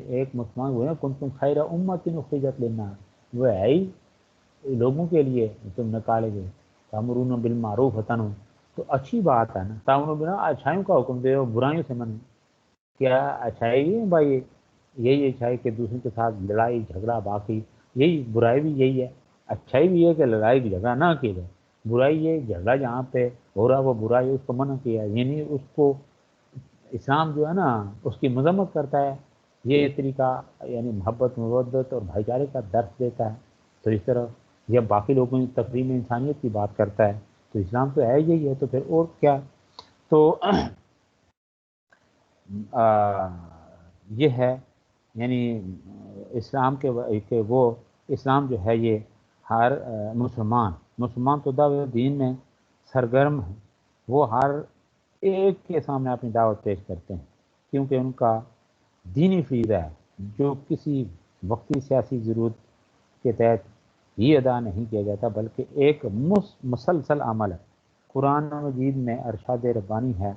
ایک مسلمان ہوئے نا کنتم خیر امت اخرجت للناس، وہ ہے ہی لوگوں کے لیے تم نکالے گئے. تأمرون بالمعروف وتنہون، تو اچھی بات ہے نا. تأمرون بالمعروف اچھائیوں کا حکم دے اور برائیوں سے منع. کیا اچھائی ہے بھائی؟ یہی اچھائی کہ دوسروں کے ساتھ لڑائی جھگڑا، باقی یہی برائی بھی یہی ہے. اچھائی بھی ہے کہ لڑائی جھگڑا نہ کیا جائے. برائی یہ جھگڑا جہاں پہ ہو رہا وہ برائی اس کو منع کیا، یعنی اس کو اسلام جو ہے نا اس کی مذمت کرتا ہے. یہ طریقہ یعنی محبت مودت اور بھائی چارے کا درس دیتا ہے. تو اس طرح جب باقی لوگوں کی تقریم انسانیت کی بات کرتا ہے تو اسلام تو ہے یہی ہے. تو پھر اور کیا؟ تو یہ ہے یعنی اسلام کہ وہ اسلام جو ہے یہ ہر مسلمان تو دعوت دین میں سرگرم ہے. وہ ہر ایک کے سامنے اپنی دعوت پیش کرتے ہیں کیونکہ ان کا دینی فریضہ ہے جو کسی وقتی سیاسی ضرورت کے تحت ہی ادا نہیں کیا جاتا بلکہ ایک مسلسل عمل ہے. قرآن مجید میں ارشاد ربانی ہے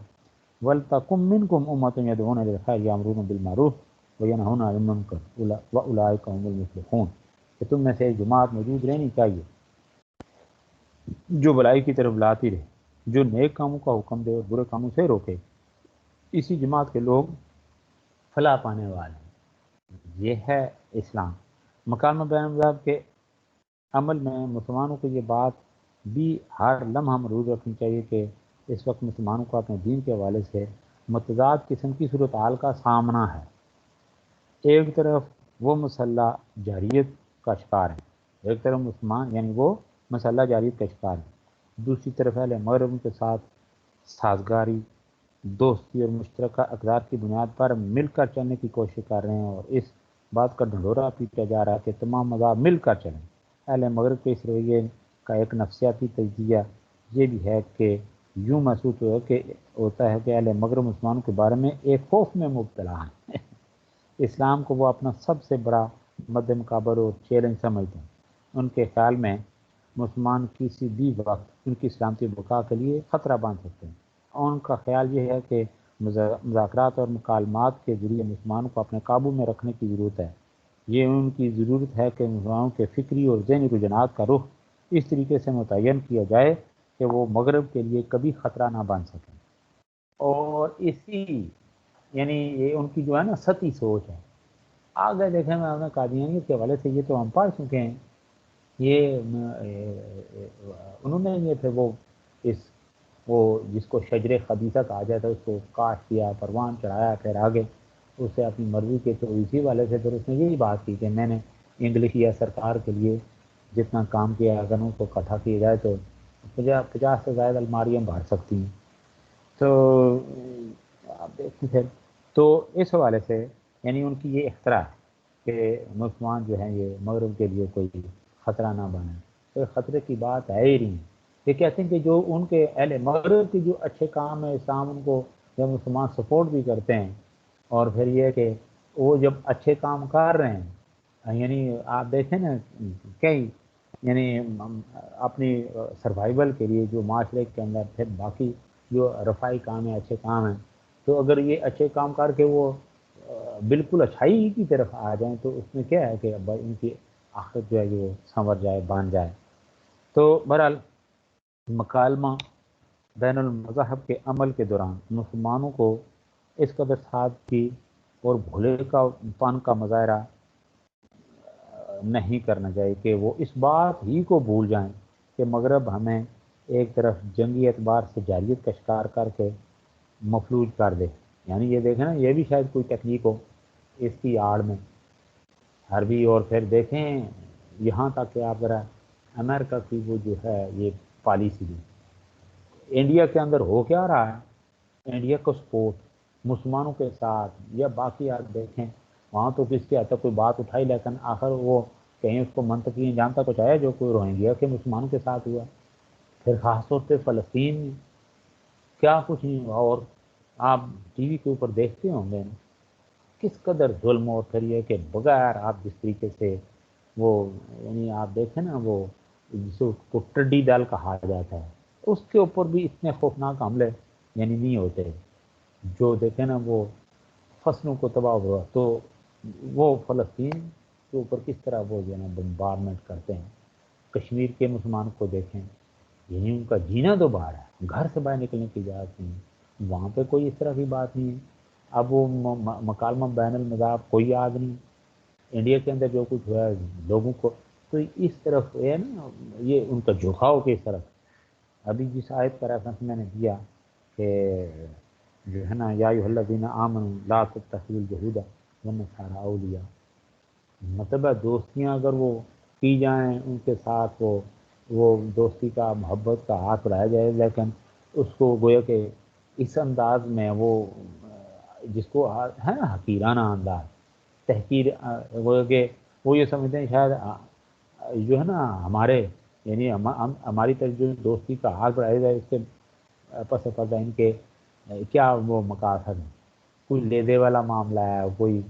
وَلْتَكُن مِّنكُمْ أُمَّةٌ يَدْعُونَ إِلَى الْخَيْرِ وَيَأْمُرُونَ بِالْمَعْرُوفِ وَيَنْهَوْنَ عَنِ الْمُنكَرِ وَأُولَٰئِكَ هُمُ الْمُفْلِحُونَ، کہ تم میں سے ایک جماعت موجود رہنی چاہیے جو بلائی کی طرف لاتی رہے، جو نیک کاموں کا حکم دے اور برے کاموں سے روکے. اسی جماعت کے لوگ فلاح پانے والے ہیں. یہ ہے اسلام. مکالمہ بین المذاہب کے عمل میں مسلمانوں کو یہ بات بھی ہر لمحہ مربوط رکھنی چاہیے کہ اس وقت مسلمانوں کو اپنے دین کے حوالے سے متضاد قسم کی صورتحال کا سامنا ہے. ایک طرف وہ مسلح جاریت کا شکار ہے، ایک طرف مسلمان یعنی وہ مسلح جاریت کا شکار ہے. دوسری طرف اہل مغرب کے ساتھ سازگاری، دوستی اور مشترکہ اقدار کی بنیاد پر مل کر چلنے کی کوشش کر رہے ہیں اور اس بات کا ڈھنڈورا پیٹا جا رہا ہے کہ تمام مذاہب مل کر چلیں. اہل مغرب کے اس رویے کا ایک نفسیاتی تجزیہ یہ بھی ہے کہ یوں محسوس ہوتا ہے کہ اہل مغرب مسلمانوں کے بارے میں ایک خوف میں مبتلا ہیں. اسلام کو وہ اپنا سب سے بڑا مد مقابل اور چیلنج سمجھتے ہیں. ان کے خیال میں مسلمان کسی بھی وقت ان کی سلامتی بقا کے لیے خطرہ بن سکتے ہیں. اور ان کا خیال یہ ہے کہ مذاکرات اور مکالمات کے ذریعے مسلمانوں کو اپنے قابو میں رکھنے کی ضرورت ہے. یہ ان کی ضرورت ہے کہ مسلمانوں کے فکری اور ذہنی رجحانات کا رخ اس طریقے سے متعین کیا جائے کہ وہ مغرب کے لیے کبھی خطرہ نہ بن سکیں. اور اسی یعنی یہ ان کی جو ہے نا سطحی سوچ ہے. آگے دیکھیں میں اپنے قادیانیت کے حوالے سے یہ تو ہم پڑھ چکے ہیں. یہ انہوں نے یہ پھر وہ جس کو شجر خبیثہ کہا جاتا ہے اس کو کاٹ کیا، پروان چڑھایا، پھر آگے اس سے اپنی مرضی کے تو اسی والے سے پھر اس نے یہی بات کی کہ میں نے انگلش یا سرکار کے لیے جتنا کام کیا اگر ان کو اکٹھا کیا جائے تو 50 سے زائد الماریاں بھر سکتی ہیں. تو آپ دیکھیں پھر تو اس حوالے سے یعنی ان کی یہ اختراع ہے کہ مسلمان جو ہیں یہ مغرب کے لیے کوئی خطرہ نہ بنے. کوئی خطرے کی بات ہے ہی نہیں. یہ کہتے ہیں کہ جو ان کے اہل مغرب کے جو اچھے کام ہیں اسلام ان کو جب مسلمان سپورٹ بھی کرتے ہیں اور پھر یہ کہ وہ جب اچھے کام کر رہے ہیں یعنی آپ دیکھیں نا کئی یعنی اپنی سروائیول کے لیے جو معاشرے کے اندر پھر باقی جو رفائی کام ہیں اچھے کام ہیں تو اگر یہ اچھے کام کر کے وہ بالکل اچھائی کی طرف آ جائیں تو اس میں کیا ہے کہ ان کی آخرت جو ہے وہ سنور جائے بان جائے. تو بہرحال مکالمہ بین المذاہب کے عمل کے دوران مسلمانوں کو اس قدر سادگی اور بھولے کا پن کا مظاہرہ نہیں کرنا چاہیے کہ وہ اس بات ہی کو بھول جائیں کہ مغرب ہمیں ایک طرف جنگی اعتبار سے جاہلیت کا شکار کر کے مفلوج کر دے. یعنی یہ دیکھیں نا یہ بھی شاید کوئی ٹیکنیک ہو اس کی آڑ میں عربی. اور پھر دیکھیں یہاں تک کہ آپ ذرا امریکہ کی وہ جو ہے یہ پالیسی بھی انڈیا کے اندر ہو کیا رہا ہے. انڈیا کو سپورٹ مسلمانوں کے ساتھ یا باقی آپ دیکھیں وہاں تو کس کے حد تک کوئی بات اٹھائی لیکن آخر وہ کہیں اس کو منطقی انجام تک پہنچایا جو کوئی روہنگیا کے مسلمانوں کے ساتھ ہوا. پھر خاص طور پہ فلسطین میں کیا کچھ نہیں ہوا. اور آپ ٹی وی کے اوپر دیکھتے ہوں گے کس قدر ظلم اور پھر یہ کہ بغیر آپ جس طریقے سے وہ یعنی آپ دیکھیں نا وہ جسے کو ٹڈی دال کہا جاتا ہے اس کے اوپر بھی اتنے خوفناک حملے یعنی نہیں ہوتے جو دیکھیں نا وہ فصلوں کو تباہ ہوا. تو وہ فلسطین کے اوپر کس طرح وہ جو ہے نا بمبارمنٹ کرتے ہیں. کشمیر کے مسلمان کو دیکھیں یعنی ان کا جینا تو باہر ہے گھر سے باہر نکلنے کی اجازت نہیں. وہاں پہ کوئی اس طرح کی بات نہیں ہے. اب وہ مکالمہ بین المذاہب کوئی یاد نہیں. انڈیا کے اندر جو کچھ ہوا ہے لوگوں کو تو اس طرف ہے نا یہ ان کا جھکاؤ کس طرف. ابھی جس آیت کا ریفرنس میں نے دیا کہ جو ہے نا یا ایھا الذین آمنوا لا تتخذوا اليہود والنصارى اولیاء مطلب ہے دوستیاں اگر وہ کی جائیں ان کے ساتھ وہ دوستی کا محبت کا ہاتھ بڑھایا جائے لیکن اس کو گویا کہ اس انداز میں وہ جس کو ہے نا حقیرانہ انداز تحقیر وہ کہ وہ یہ سمجھتے ہیں شاید جو ہے نا ہمارے یعنی ہماری طرف جو دوستی کا ہاتھ بڑھایا جائے اس کے پس پردہ ان کے کیا وہ مقاصد ہیں. کوئی لے دے والا معاملہ ہے کوئی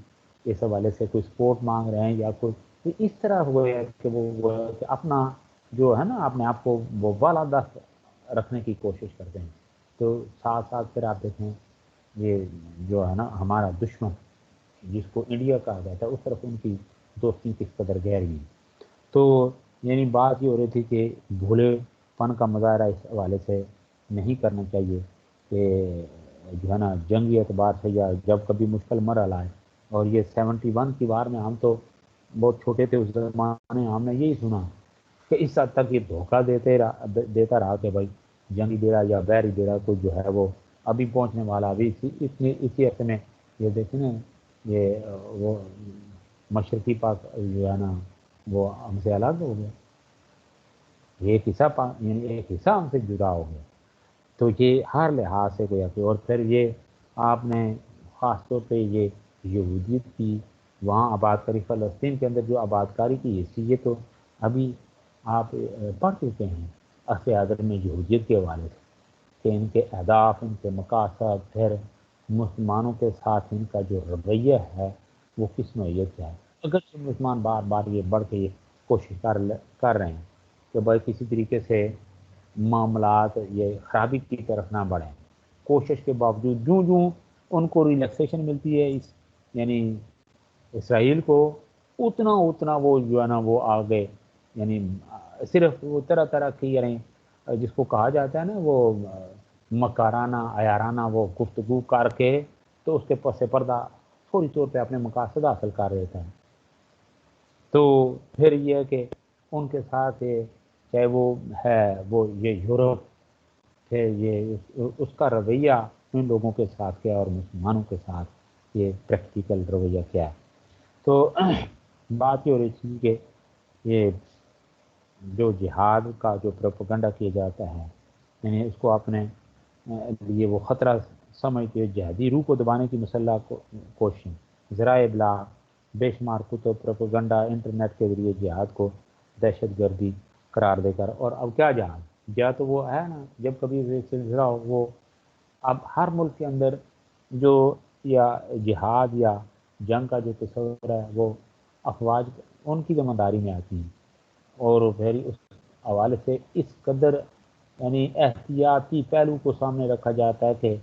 اس حوالے سے کوئی سپورٹ مانگ رہے ہیں یا کوئی تو اس طرح وہ ہے کہ وہ اپنا جو ہے نا اپنے آپ کو وہ بالادست رکھنے کی کوشش کرتے ہیں. تو ساتھ ساتھ پھر آپ دیکھیں یہ جو ہے نا ہمارا دشمن جس کو انڈیا کہا جاتا ہے اس طرف ان کی دوستی کس قدر گہری ہے. تو یعنی بات یہ ہو رہی تھی کہ بھولے پن کا مظاہرہ اس حوالے سے نہیں کرنا چاہیے کہ جو ہے نا جنگی اعتبار سے یا جب کبھی مشکل مرحلہ آئے. اور یہ 71 کی بار میں ہم تو بہت چھوٹے تھے اس زمانے ہم نے یہی سنا کہ اس حد تک یہ دھوکہ دیتا رہا کہ بھائی جنگی بیڑا یا بحری بیڑا کو جو ہے وہ ابھی پہنچنے والا ابھی اسی عرصے میں یہ دیکھیں نا یہ وہ مشرقی پاک جو ہے نا وہ ہم سے الگ ہو گیا. ایک حصہ یعنی ایک حصہ ہم سے جدا ہو گیا. تو یہ ہر لحاظ سے گویا کہ اور پھر یہ آپ نے خاص طور پہ یہ یہودیت کی وہاں آباد کاری فلسطین کے اندر جو آباد کاری کی حصی یہ تو ابھی آپ پڑھ چکے ہیں عرص حاضر میں یہودیت کے حوالے سے کہ ان کے اہداف ان کے مقاصد پھر مسلمانوں کے ساتھ ان کا جو رویہ ہے وہ کس نوعیت کا ہے. اگر مسلمان بار بار یہ بڑھ کے یہ کوشش کر رہے ہیں کہ بھائی کسی طریقے سے معاملات یہ خرابی کی طرف نہ بڑھیں کوشش کے باوجود جوں ان کو ریلیکسیشن ملتی ہے یعنی اسرائیل کو اتنا وہ جو ہے نا وہ آگے یعنی صرف وہ طرح طرح کی یعنی جس کو کہا جاتا ہے نا وہ مکارانہ عیارانہ وہ گفتگو کر کے تو اس کے پس پردہ فوری طور پہ اپنے مقاصد حاصل کر لیتا ہے. تو پھر یہ ہے کہ ان کے ساتھ چاہے وہ ہے وہ یہ یورپ پھر یہ اس کا رویہ ان لوگوں کے ساتھ کیا اور مسلمانوں کے ساتھ یہ پریکٹیکل رویہ کیا ہے. تو بات یہ ہو رہی تھی کہ یہ جو جہاد کا جو پروپیگنڈا کیا جاتا ہے، یعنی اس کو اپنے لیے وہ خطرہ سمجھ کے جہادی روح کو دبانے کی مسلح کوششیں، ذرائع ابلاغ، بے شمار کتب، پروپیگنڈا، انٹرنیٹ کے ذریعے جہاد کو دہشت گردی قرار دے کر، اور اب کیا جہاد، یا تو وہ ہے نا جب کبھی سلسلہ ہو، وہ اب ہر ملک کے اندر جو یا جہاد یا جنگ کا جو تصور ہے وہ افواج ان کی ذمہ داری میں آتی ہیں، اور پھر اس حوالے سے اس قدر یعنی احتیاطی پہلو کو سامنے رکھا جاتا ہے کہ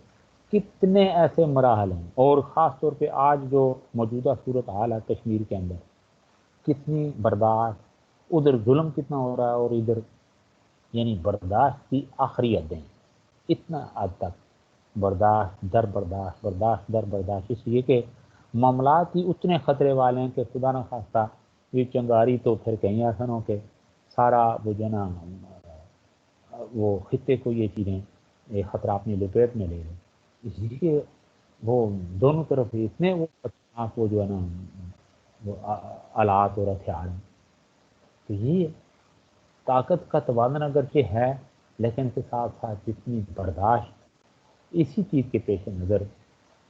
کتنے ایسے مراحل ہیں، اور خاص طور پہ آج جو موجودہ صورت حال ہے کشمیر کے اندر، کتنی برداشت، ادھر ظلم کتنا ہو رہا ہے اور ادھر یعنی برداشت کی آخری حدیں، اتنا حد تک برداشت در برداشت، برداشت در برداشت، اس لیے کہ معاملات ہی اتنے خطرے والے ہیں کہ خدا نہ خواستہ یہ چنگاری تو پھر کہیں ایسا نہ ہو کہ سارا وہ جو نا وہ خطے کو یہ چیزیں یہ خطرہ اپنی لپیٹ میں لے لیں، اس لیے وہ دونوں طرف اتنے وہ خطرناک وہ جو ہے نا وہ آلات اور ہتھیار ہیں، تو یہ طاقت کا توازن اگرچہ ہے، لیکن اس کے ساتھ ساتھ جتنی برداشت اسی چیز کے پیش نظر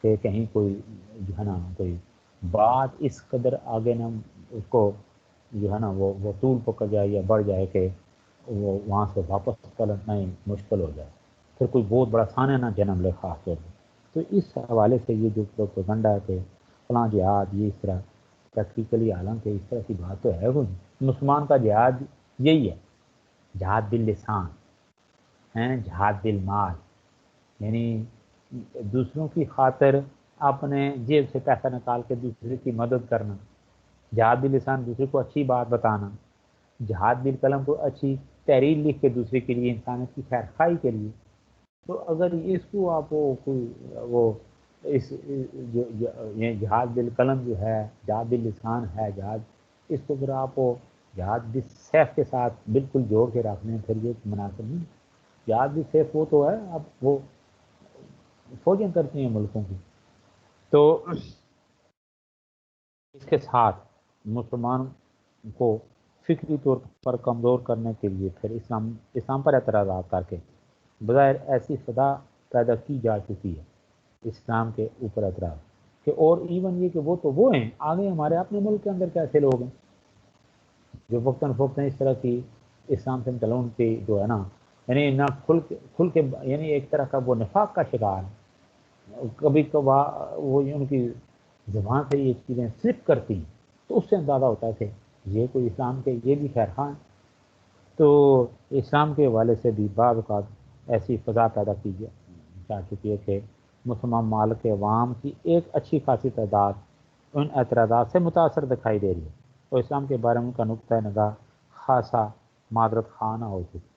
کہ کہیں کوئی جو ہے نا کوئی بات اس قدر آگے نہ اس کو جو ہے نا وہ طول پکڑ جائے یا بڑھ جائے کہ وہ وہاں سے واپس پلٹنا ہی مشکل ہو جائے، پھر کوئی بہت بڑا سانحہ نہ جنم لے خاص طور پہ۔ تو اس حوالے سے یہ جو پروپیگنڈا ہے کہ فلاں جہاد یہ اس طرح پریکٹیکلی، حالانکہ اس طرح کی بات تو ہے وہ نہیں، مسلمان کا جہاد یہی ہے، جہاد باللسان ہیں، جہاد بالمال، یعنی دوسروں کی خاطر اپنے جیب سے پیسہ نکال کے دوسرے کی مدد کرنا، جہاد باللسان دوسرے کو اچھی بات بتانا، جہاد بالقلم کو اچھی تحریر لکھ کے دوسرے کے لیے، انسانیت کی خیر خواہی کے لیے۔ تو اگر اس کو آپ وہ اس یہ جہاد بالقلم جو ہے، جہاد باللسان ہے جہاد، اس کو پھر آپ جہاد بالسیف کے ساتھ بالکل جوڑ کے رکھ لیں، پھر یہ مناسب نہیں۔ جہاد بالسیف وہ تو ہے، اب وہ فوجیں کرتی ہیں ملکوں کی، تو اس کے ساتھ مسلمان کو فکری طور پر کمزور کرنے کے لیے پھر اسلام پر اعتراضات کر کے بظاہر ایسی فضا پیدا کی جا چکی ہے اسلام کے اوپر اعتراض کہ، اور ایون یہ کہ وہ تو وہ ہیں آگے ہمارے اپنے ملک کے اندر کیسے لوگ ہیں جو وقتاً فوقتاً اس طرح کی اسلام سے تلون کی جو ہے نا، یعنی نہ کھل کے یعنی ایک طرح کا وہ نفاق کا شکار ہے، کبھی کبھار وہ ان کی زبان سے یہ چیزیں سلپ کرتی ہیں، تو اس سے اندازہ ہوتا ہے کہ یہ کوئی اسلام کے یہ بھی خیر خواہ ہیں۔ تو اسلام کے حوالے سے بھی بعض اوقات ایسی فضا پیدا کی جا چکی ہے کہ مسلمان مالک عوام کی ایک اچھی خاصی تعداد ان اعتراضات سے متاثر دکھائی دے رہی ہے، اور اسلام کے بارے میں ان کا نقطۂ نگاہ خاصا معذرت خانہ ہو چکی،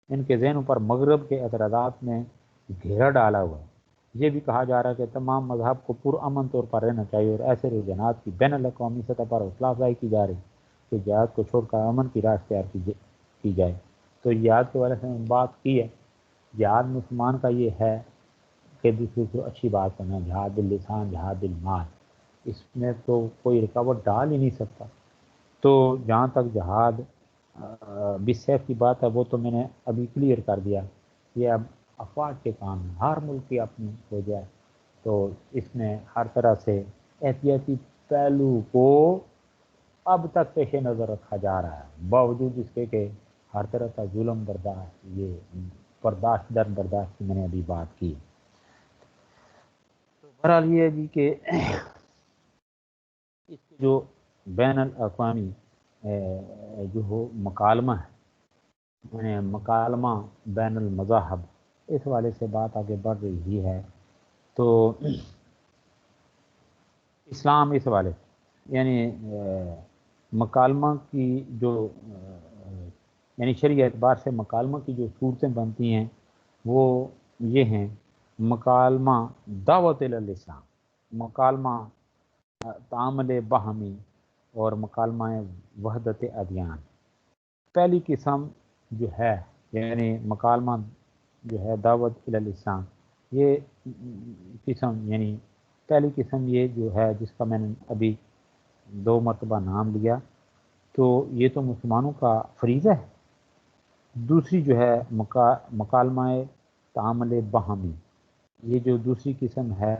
ان کے ذہنوں پر مغرب کے اعتراضات نے گھیرا ڈالا ہوا ہے۔ یہ بھی کہا جا رہا ہے کہ تمام مذہب کو پرامن طور پر رہنا چاہیے، اور ایسے رجحانات کی بین الاقوامی سطح پر حوصلہ افزائی کی جا رہی کہ جہاد کو چھوڑ کر امن کی راہ اختیار کی جائے۔ تو جہاد کے بارے میں بات کی ہے، جہاد مسلمان کا یہ ہے کہ دوسرے کو اچھی بات کرنا، جہاد باللسان، جہاد بالمال، اس میں تو کوئی رکاوٹ ڈال ہی نہیں سکتا۔ تو جہاں تک جہاد بالسیف کی بات ہے وہ تو میں نے ابھی کلیئر کر دیا، یہ اب افواج کے کام ہے، ہر ملک کی اپنی ہو جائے، تو اس میں ہر طرح سے احتیاطی پہلو کو اب تک پیش نظر رکھا جا رہا ہے، باوجود اس کے کہ ہر طرح کا ظلم برداشت، یہ برداشت در برداشت کی میں نے ابھی بات کی۔ تو بہرحال یہ ہے جی کہ اس جو بین الاقوامی جو مکالمہ ہے، یعنی مکالمہ بین المذاہب، اس حوالے سے بات آگے بڑھ رہی ہے، تو اسلام اس حوالے سے یعنی مکالمہ کی جو یعنی شرعی اعتبار سے مکالمہ کی جو صورتیں بنتی ہیں وہ یہ ہیں: مکالمہ دعوت الاسلام، مکالمہ تعامل باہمی، اور مکالمہ وحدت ادیان۔ پہلی قسم جو ہے یعنی مکالمہ جو ہے دعوت الاسلام، یہ قسم یعنی پہلی قسم یہ جو ہے جس کا میں نے ابھی 2 مرتبہ نام لیا، تو یہ تو مسلمانوں کا فریضہ ہے۔ دوسری جو ہے مکالمہ تعامل باہمی، یہ جو دوسری قسم ہے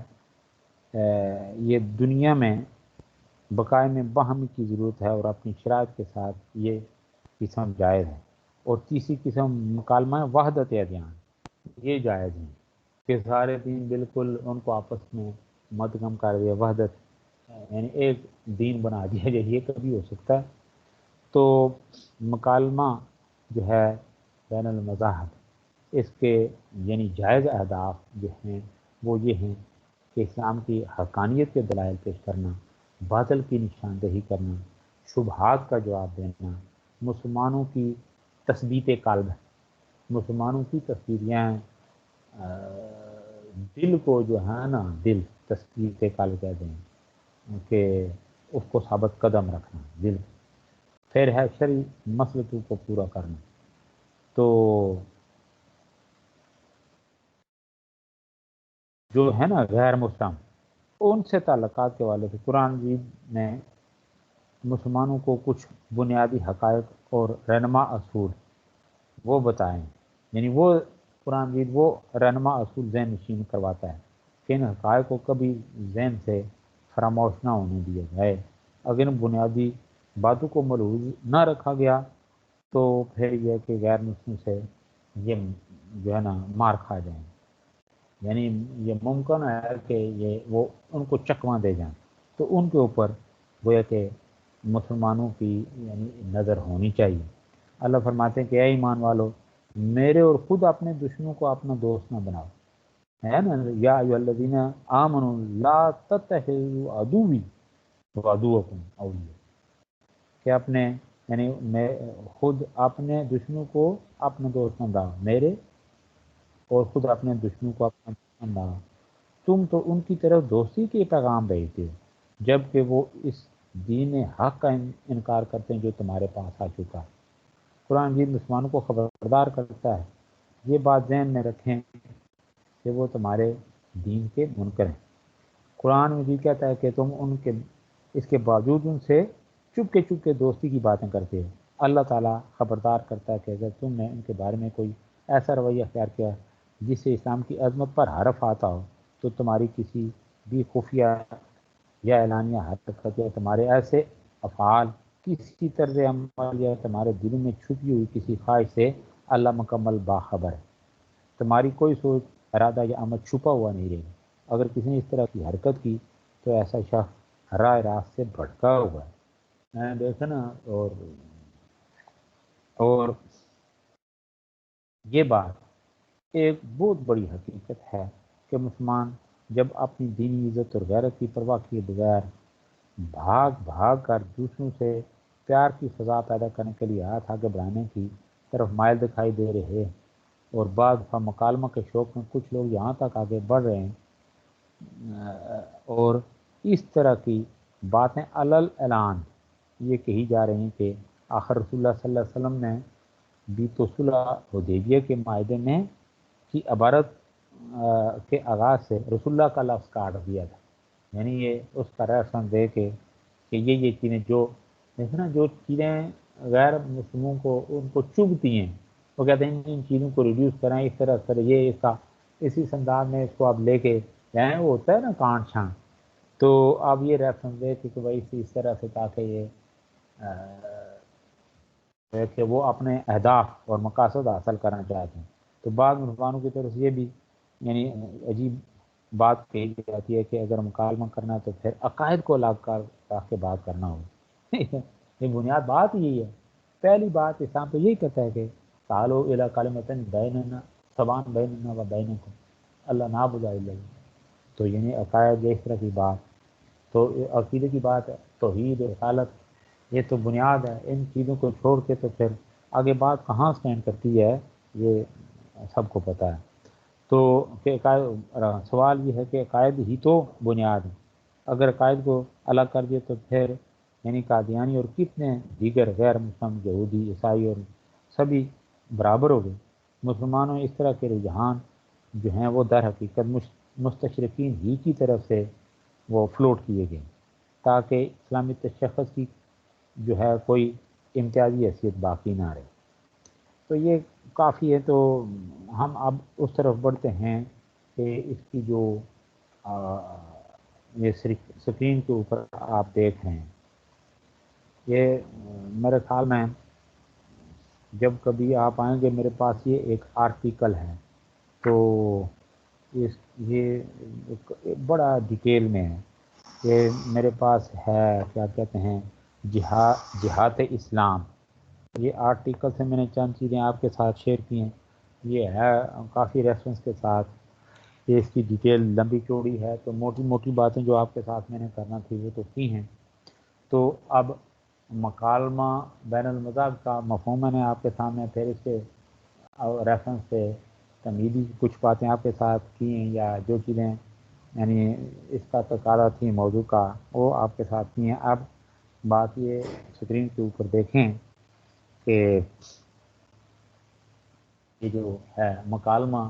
یہ دنیا میں بقائے میں باہمی کی ضرورت ہے اور اپنی شرائط کے ساتھ یہ قسم جائز ہے۔ اور تیسری قسم مکالمہ وحدت ادیان، یہ جائز ہے کہ سارے دین بالکل ان کو آپس میں مدغم کر دیا، وحدت یعنی ایک دین بنا دیا جائے، یہ کبھی ہو سکتا ہے۔ تو مکالمہ جو ہے بین المذاہب، اس کے یعنی جائز اہداف جو ہیں وہ یہ ہیں کہ اسلام کی حقانیت کے دلائل پیش کرنا، باطل کی نشاندہی کرنا، شبہات کا جواب دینا، مسلمانوں کی تثبیت قلب، مسلمانوں کی تصویریاں دل کو جو ہے نا، دل تثبیت قلب کہتے ہیں کہ اس کو ثابت قدم رکھنا دل، پھر ہے شرعی مسلطوں کو پورا کرنا۔ تو جو ہے نا غیر مسلم، ان سے تعلقات کے والے سے قرآن مجید نے مسلمانوں کو کچھ بنیادی حقائق اور رہنما اصول وہ بتائیں، یعنی وہ قرآن مجید وہ رہنما اصول ذہن نشین کرواتا ہے کہ ان حقائق کو کبھی ذہن سے فراموش نہ ہونے دیا جائے۔ اگر ان بنیادی باتوں کو ملحوظ نہ رکھا گیا تو پھر یہ کہ غیر مسلم سے یہ جو ہے نا مار کھا جائیں، یعنی یہ ممکن ہے کہ یہ وہ ان کو چکما دے جائیں، تو ان کے اوپر گویا کہ مسلمانوں کی یعنی نظر ہونی چاہیے۔ اللہ فرماتے ہیں کہ اے ایمان والو، میرے اور خود اپنے دشمنوں کو اپنا دوست نہ بناؤ، ہے نا، یا ایھا الذین آمنوا لا تتخذوا عدوی وعدوکم اولیاء، کہ اپنے یعنی میں خود اپنے دشمنوں کو اپنا دوست نہ بناؤ، میرے اور خود اپنے دشمنوں کو اپنا دوست نہ بناؤ، تم تو ان کی طرف دوستی کے پیغام بھیجتے ہو جبکہ وہ اس دین حق کا انکار کرتے ہیں جو تمہارے پاس آ چکا ہے۔ قرآن مجید مسلمانوں کو خبردار کرتا ہے، یہ بات ذہن میں رکھیں کہ وہ تمہارے دین کے منکر ہیں۔ قرآن مجید کہتا ہے کہ تم ان کے اس کے باوجود ان سے چپ کے دوستی کی باتیں کرتے ہو۔ اللہ تعالیٰ خبردار کرتا ہے کہ اگر تم نے ان کے بارے میں کوئی ایسا رویہ اختیار کیا جس سے اسلام کی عظمت پر حرف آتا ہو، تو تمہاری کسی بھی خفیہ یا اعلانیہ حرکت یا تمہارے ایسے افعال، کسی طرز عمل یا تمہارے دلوں میں چھپی ہوئی کسی خواہش سے اللہ مکمل باخبر ہے۔ تمہاری کوئی سوچ، ارادہ یا عمل چھپا ہوا نہیں رہے گا۔ اگر کسی نے اس طرح کی حرکت کی تو ایسا شخص راہ راست سے بھٹکا ہوا ہے۔ میں نے دیکھا نا، اور یہ بات ایک بہت بڑی حقیقت ہے کہ مسلمان جب اپنی دینی عزت اور غیرت کی پرواہ کیے بغیر بھاگ کر دوسروں سے پیار کی فضا پیدا کرنے کے لیے ہاتھ آگے بڑھانے کی طرف مائل دکھائی دے رہے، اور بعض مکالمہ کے شوق میں کچھ لوگ یہاں تک آگے بڑھ رہے ہیں اور اس طرح کی باتیں علل اعلان یہ کہی جا رہی ہیں کہ آخر رسول اللہ صلی اللہ علیہ وسلم نے بھی تو صلح حدیبیہ کے معاہدے میں کی عبارت کے آغاز سے رسول اللہ کا لفظ کاٹ دیا تھا، یعنی یہ اس کا ریفرنس دے کے کہ یہ چیزیں جو دیکھنا جو چیزیں غیر مسلموں کو ان کو چبھتی ہیں، وہ کہتے ہیں ان چیزوں کو ریڈیوس کریں اس طرح سے، یہ اس کا اسی انداز میں اس کو آپ لے کے جائیں، وہ ہوتا ہے نا کانٹ چھان، تو آپ یہ ریفرنس دے کہ بھائی اس طرح سے تاکہ یہ کہ وہ اپنے اہداف اور مقاصد حاصل کرنا چاہتے ہیں۔ تو بعض مسلمانوں کی طرف سے یہ بھی یعنی عجیب بات کہی جاتی ہے کہ اگر مکالمہ کرنا ہے تو پھر عقائد کو الگ کر کے بات کرنا ہو۔ یہ بنیاد بات یہی ہے۔ پہلی بات اسلام تو یہی کہتا ہے کہ تعالوا الی کلمۃ بیننا سواء بیننا و بینکم اللہ نعبد الا اللہ، تو یعنی عقائد اس طرح کی بات، تو عقیدے کی بات ہے، توحید رسالت، یہ تو بنیاد ہے۔ ان چیزوں کو چھوڑ کے تو پھر آگے بات کہاں سٹینڈ کرتی ہے یہ سب کو پتہ ہے۔ تو کہ سوال یہ ہے کہ عقائد ہی تو بنیاد ہے، اگر عقائد کو الگ کر دیے تو پھر یعنی قادیانی اور کتنے دیگر غیر مسلم یہودی عیسائی اور سبھی برابر ہو گئے۔ مسلمانوں اس طرح کے رجحان جو ہیں وہ در حقیقت مستشرقین ہی کی طرف سے وہ فلوٹ کیے گئے، تاکہ اسلامی تشخص کی جو ہے کوئی امتیازی حیثیت باقی نہ رہے۔ تو یہ کافی ہے، تو ہم اب اس طرف بڑھتے ہیں کہ اس کی جو یہ اسکرین کے اوپر آپ دیکھ رہے ہیں، یہ میرے خیال میں جب کبھی آپ آئیں گے میرے پاس یہ ایک آرٹیکل ہے، تو یہ بڑا ڈیٹیل میں ہے، یہ میرے پاس ہے کیا کہتے ہیں جہاد اسلام۔ یہ آرٹیکل سے میں نے چند چیزیں آپ کے ساتھ شیئر کی ہیں، یہ ہے کافی ریفرنس کے ساتھ، یہ اس کی ڈیٹیل لمبی چوڑی ہے، تو موٹی موٹی باتیں جو آپ کے ساتھ میں نے کرنا تھی وہ تو کی ہیں۔ تو اب مکالمہ بین المذاہب کا مفہوم میں نے آپ کے سامنے پھر اس کے ریفرنس سے تمہیدی کچھ باتیں آپ کے ساتھ کی ہیں، یا جو چیزیں یعنی اس کا تقاضا تھی موضوع کا وہ آپ کے ساتھ کی ہیں۔ اب بات یہ اسکرین کے اوپر دیکھیں کہ یہ جو ہے مکالمہ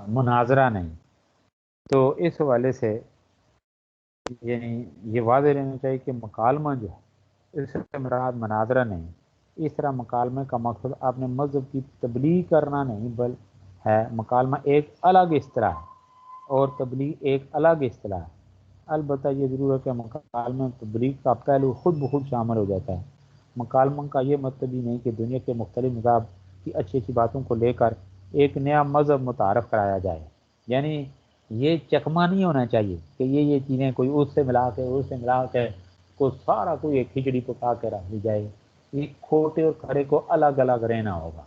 مناظرہ نہیں، تو اس حوالے سے یعنی یہ واضح رہنا چاہیے کہ مکالمہ جو ہے اس سے مراد مناظرہ نہیں۔ اس طرح مکالمے کا مقصد اپنے مذہب کی تبلیغ کرنا نہیں، بل ہے مکالمہ ایک الگ اصطلاح ہے اور تبلیغ ایک الگ اصطلاح ہے۔ البتہ یہ ضرور ہے کہ مکالمہ تبلیغ کا پہلو خود بخود شامل ہو جاتا ہے۔ مکالمہ کا یہ مطلب ہی نہیں کہ دنیا کے مختلف مذاہب کی اچھی اچھی باتوں کو لے کر ایک نیا مذہب متعارف کرایا جائے، یعنی یہ چکمہ نہیں ہونا چاہیے کہ یہ چیزیں کوئی اس سے ملا کے کوئی سارا کوئی ایک کھچڑی پکا کے رکھ دی جائے۔ یہ کھوٹے اور کھڑے کو الگ الگ رہنا ہوگا،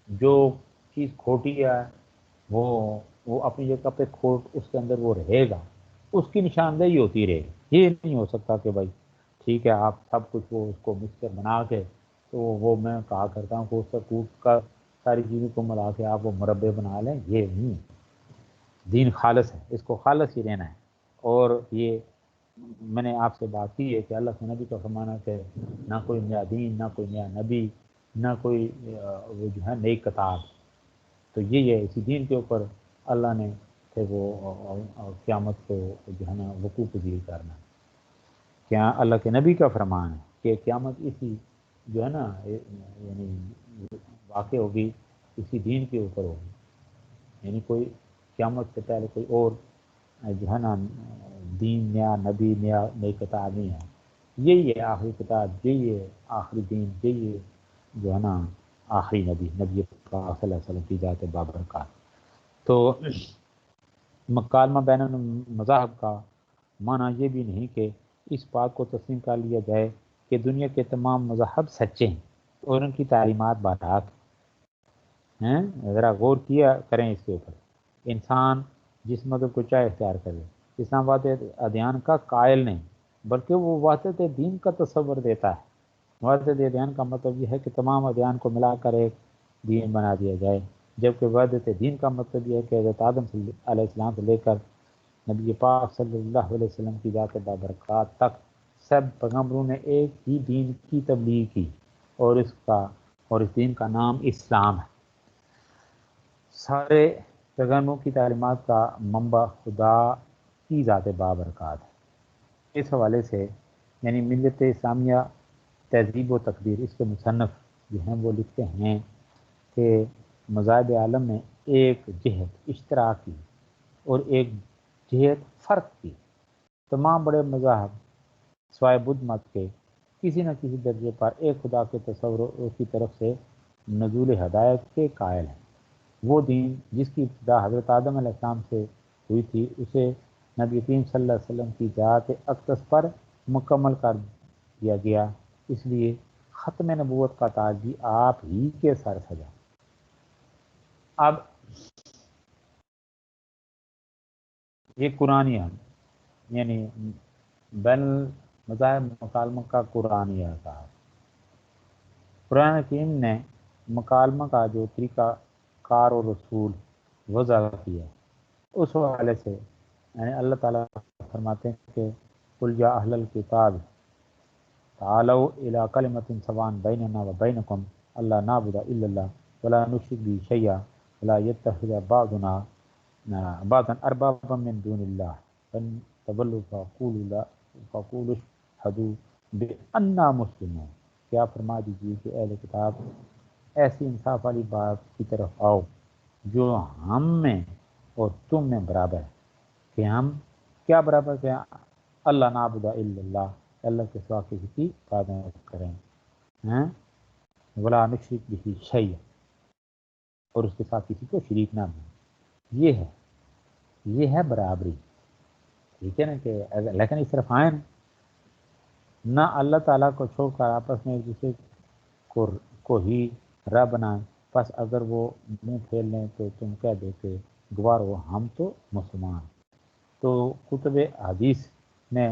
جو چیز کھوٹی ہے وہ اپنی جگہ پہ کھوٹ اس کے اندر وہ رہے گا، اس کی نشاندہی ہوتی رہے گی۔ یہ نہیں ہو سکتا کہ بھائی ٹھیک ہے آپ سب کچھ وہ اس کو مکسچر بنا کے، تو وہ میں کہا کرتا ہوں کہ اس سے کوٹ کر ساری چیزوں کو ملا کے آپ وہ مربے بنا لیں، یہ نہیں۔ دین خالص ہے، اس کو خالص ہی رہنا ہے۔ اور یہ میں نے آپ سے بات کی ہے کہ اللہ کے نبی کا فرمانا کہ نہ کوئی نیا دین، نہ کوئی نیا نبی، نہ کوئی وہ جو ہے نئی کتاب، تو یہ ہے اسی دین کے اوپر اللہ نے کہ وہ قیامت کو جو ہے نا وقوع پذیر کرنا ہے۔ کیا اللہ کے نبی کا فرمان ہے کہ قیامت اسی جو ہے نا یعنی واقع ہوگی، اسی دین کے اوپر ہوگی، یعنی کوئی قیامت سے پہلے کوئی اور جو ہے نا دین، نیا نبی، نئی کتاب نہیں ہے۔ یہی ہے آخری کتاب، یہی ہے آخری دین، یہی ہے جو ہے نا آخری نبی پاک صلی اللہ علیہ وسلم کی ذات بابرکات۔ تو مکالمہ بین المذاہب کا معنی یہ بھی نہیں کہ اس بات کو تسلیم کر لیا جائے کہ دنیا کے تمام مذاہب سچے ہیں اور ان کی تعلیمات باتات ہیں۔ ذرا غور کیا کریں اس کے اوپر۔ انسان جس مذہب کو چاہے اختیار کرے، اسلام وحدت ادیان کا قائل نہیں، بلکہ وہ وحدت دین کا تصور دیتا ہے۔ وحدت ادیان کا مطلب یہ ہے کہ تمام ادیان کو ملا کر ایک دین بنا دیا جائے، جبکہ وحدت دین کا مطلب یہ ہے کہ حضرت آدم علیہ السلام سے لے کر نبی پاک صلی اللہ علیہ وسلم کی ذات بابرکات تک سب پیغمبروں نے ایک ہی دین کی تبلیغ کی، اور اس دین کا نام اسلام ہے۔ سارے پیغمبروں کی تعلیمات کا منبع خدا کی ذات بابرکات ہے۔ اس حوالے سے یعنی ملت اسلامیہ تہذیب و تقدیر، اس کے مصنف جو ہیں وہ لکھتے ہیں کہ مذاہب عالم میں ایک جہت اشتراکی اور ایک جہت فرق کی۔ تمام بڑے مذاہب سوائے بدھ مت کے کسی نہ کسی درجے پر ایک خدا کے تصور کی طرف سے نزول ہدایت کے قائل ہیں۔ وہ دین جس کی ابتدا حضرت آدم علیہ السلام سے ہوئی تھی، اسے نبی کریم صلی اللہ علیہ وسلم کی ذات اقدس پر مکمل کر دیا گیا، اس لیے ختم نبوت کا تاج بھی آپ ہی کے سر سجا۔ اب یہ قرآنیہ یعنی بین المذاہب مکالمہ کا قرآنیہ کہا۔ قرآن حکیم نے مکالمہ کا جو طریقہ کار اور رسول وضع کیا، اس حوالے سے یعنی اللہ تعالیٰ فرماتے ہیں کہ قل یا اہل الکتاب تعالوا الی کلمۃ سواء بیننا وبینکم الا نعبد الا اللہ ولا نشرک بہ شیئا ولا یتخذ بعضنا بعضا اربابا من دون اللہ فان تولوا فقولوا فقولوا اشہدوا بأننا مسلمون، کیا فرما دیجیے کہ اہل کتاب ایسی انصاف والی بات کی طرف آؤ جو ہم میں اور تم میں برابر ہے، کہ ہم کیا برابر کہ اللہ نعبد الا اللہ، اللہ کے سوا کسی کی عبادت کریں، ولا نشرک بہ شیئا، اور اس کے ساتھ کسی کو شریک نہ بنائیں۔ یہ ہے برابری، ٹھیک ہے نا، کہ لیکن اس طرف آئیں نہ اللہ تعالیٰ کو چھوڑ کر آپس میں ایک دوسرے کو ہی رب بنائیں، بس اگر وہ منہ پھیر لیں تو تم کہہ دو کہ گوار ہو ہم تو مسلمان۔ تو کتب حدیث میں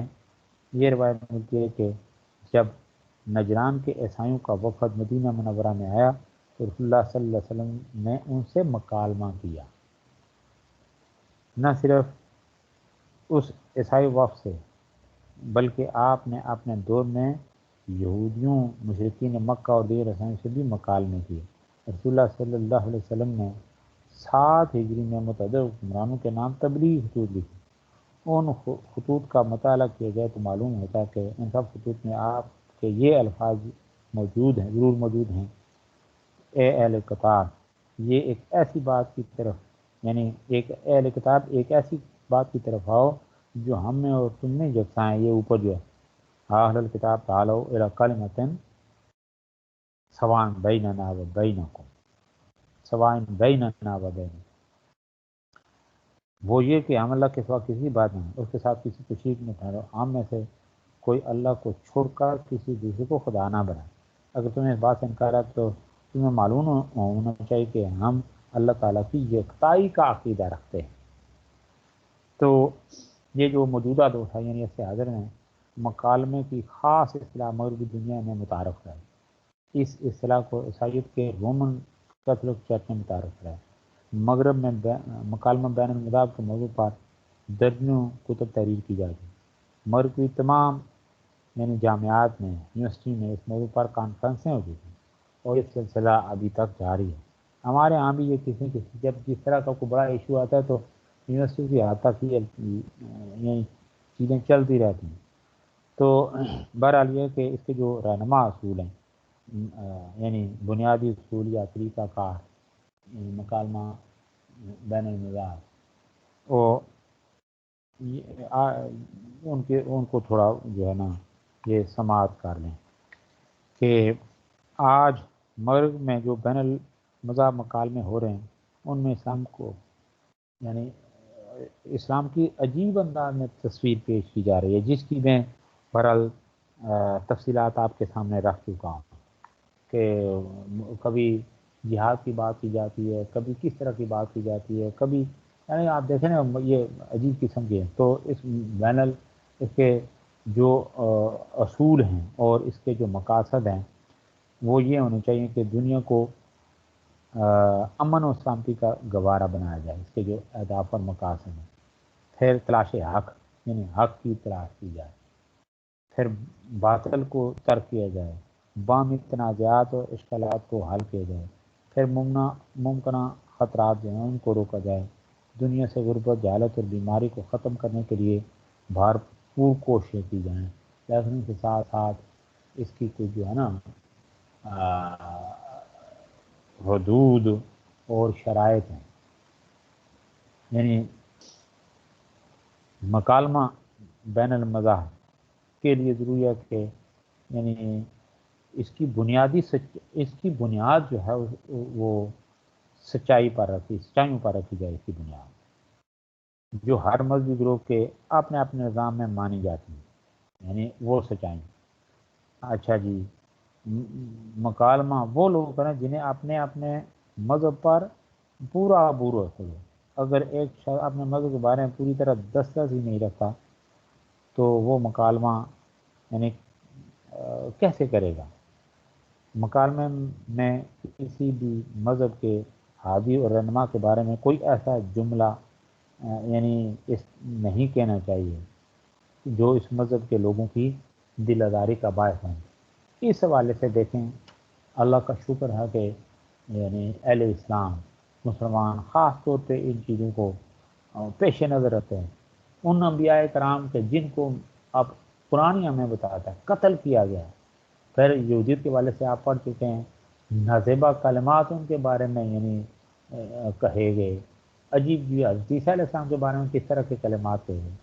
یہ روایت ملتی ہے کہ جب نجران کے عیسائیوں کا وفد مدینہ منورہ میں آیا تو رسول اللہ صلی اللہ علیہ وسلم نے ان سے مکالمہ کیا، نہ صرف اس عیسائی وفد سے بلکہ آپ نے اپنے دور میں یہودیوں، مشرکین مکہ اور دیگر عیسائیوں سے بھی مکالمے کیے۔ رسول اللہ صلی اللہ علیہ وسلم نے 7 ہجری میں متعدد حکمرانوں کے نام تبلیغی خطوط لکھی۔ ان خطوط کا مطالعہ کیا جائے تو معلوم ہوتا ہے کہ ان سب خطوط میں آپ کے یہ الفاظ موجود ہیں، ضرور موجود ہیں: اے اہل کتاب، یہ ایک ایسی بات کی طرف، یعنی ایک اہل کتاب ایک ایسی بات کی طرف آؤ جو ہم میں اور تم میں یکساں ہے۔ یہ اوپر جو ہے اہل الکتاب تعالوا الی کلمۃ سواء بیننا و بینکم، سواء بیننا و بینکم، وہ یہ کہ ہم اللہ کے سوا کسی بات نہیں، اس کے ساتھ کسی کو شریک نہ ٹھہراؤ، ہم میں سے کوئی اللہ کو چھوڑ کر کسی دوسرے کو خدا نہ بنائے۔ اگر تمہیں اس بات سے انکار ہے تو تمہیں معلوم ہونا چاہیے کہ ہم اللہ تعالیٰ کی یکتائی کا عقیدہ رکھتے ہیں۔ تو یہ جو موجودہ دور ہے یعنی اس سے حاضر میں مکالمے کی خاص اصطلاح مغربی دنیا میں متعارف ہے۔ اس اصطلاح کو عیسائیت کے رومن کیتھولک چرچ میں متعارف ہے۔ مغرب میں مکالمہ بین المذاہب کے موضوع پر درجنوں کتب تحریر کی جاتی ہے۔ مغرب کی تمام یعنی جامعات میں، یونیورسٹی میں اس موضوع پر کانفرنسیں ہوتی تھیں اور یہ سلسلہ ابھی تک جاری ہے۔ ہمارے ہاں بھی یہ کسی جب جس طرح کا کوئی بڑا ایشو آتا ہے تو یونیورسٹی کی حد تک ہی یعنی چیزیں چلتی رہتی ہیں۔ تو بہرحال یہ کہ اس کے جو رہنما اصول ہیں یعنی بنیادی اصول یا طریقہ کار مکالمہ بین المذاہب، وہ ان کو تھوڑا جو ہے نا یہ سماعت کر لیں کہ آج مغرب میں جو بین المذاہب مکالمے ہو رہے ہیں ان میں اسلام کو یعنی اسلام کی عجیب انداز میں تصویر پیش کی جا رہی ہے، جس کی میں بہرحال تفصیلات آپ کے سامنے رکھ چکا ہوں کہ کبھی جہاد کی بات کی جاتی ہے، کبھی کس طرح کی بات کی جاتی ہے، کبھی یعنی آپ دیکھیں نا یہ عجیب قسم کے ہیں۔ تو اس اس کے جو اصول ہیں اور اس کے جو مقاصد ہیں وہ یہ ہونے چاہیے کہ دنیا کو امن و سلامتی کا گوارا بنایا جائے، اس کے جو اہداف اور مقاصد ہیں۔ پھر تلاش حق یعنی حق کی تلاش کی جائے، پھر باطل کو ترک کیا جائے، باہمی تنازعات اور اشکالات کو حل کیا جائے، پھر ممکنہ خطرات جو ہیں ان کو روکا جائے، دنیا سے غربت، جہالت اور بیماری کو ختم کرنے کے لیے بھرپور کوششیں کی جائیں، لیکن کے ساتھ ساتھ اس کی کچھ جو ہے نا حدود اور شرائط ہیں۔ یعنی مکالمہ بین المذاہب کے لیے ضروری ہے کہ یعنی اس کی بنیاد جو ہے وہ سچائیوں پر رکھی جائے، اس کی بنیاد جو ہر مذہبی گروہ کے اپنے اپنے نظام میں مانی جاتی ہیں، یعنی وہ سچائی۔ اچھا جی، مکالمہ وہ لوگ کریں جنہیں اپنے اپنے مذہب پر پورا عبور حاصل ہو۔ اگر ایک شخص اپنے مذہب کے بارے میں پوری طرح دسترس ہی نہیں رکھتا تو وہ مکالمہ یعنی کیسے کرے گا؟ مکالمے میں کسی بھی مذہب کے ہادی اور رہنما کے بارے میں کوئی ایسا جملہ یعنی نہیں کہنا چاہیے جو اس مذہب کے لوگوں کی دل آزاری کا باعث ہیں۔ اس حوالے سے دیکھیں، اللہ کا شکر ہے کہ یعنی اہل اسلام مسلمان خاص طور پہ ان چیزوں کو پیش نظر رکھتے ہیں۔ ان انبیاء کرام کے جن کو اب قرآن ہی ہمیں بتاتا ہے قتل کیا گیا. پھر یہودیت کے والے سے آپ پڑھ چکے ہیں, نازیبا کلمات ان کے بارے میں یعنی کہے گئے, عجیب جی حضرت عیسیٰ علیہ السلام کے بارے میں کس طرح کے کلمات کہے گئے,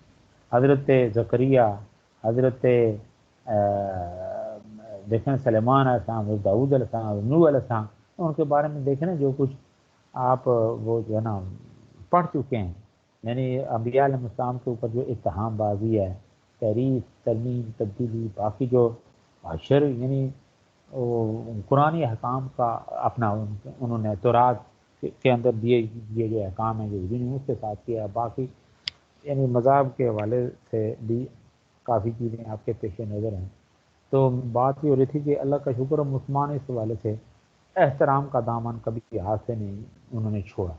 حضرت زکریہ, حضرت دیکھیں سلیمان علیہ السلام, حضرت داؤد علیہ السلام, حضرت نوح علیہ السلام, ان کے بارے میں دیکھیں نا جو کچھ آپ وہ جو ہے نا پڑھ چکے ہیں. یعنی انبیاء علیہ السلام کے اوپر جو اتہام بازی ہے, تحریف, ترمیم, تبدیلی, باقی جو حشر یعنی قرآنی احکام کا اپنا انہوں نے تورات کے اندر دیے گئے احکام ہیں جو نے اس کے ساتھ کیا. باقی یعنی مذہب کے حوالے سے بھی کافی چیزیں آپ کے پیش نظر ہیں. تو بات یہ ہو رہی تھی کہ اللہ کا شکر و مسلمان اس حوالے سے احترام کا دامن کبھی ہاتھ سے نہیں انہوں نے چھوڑا,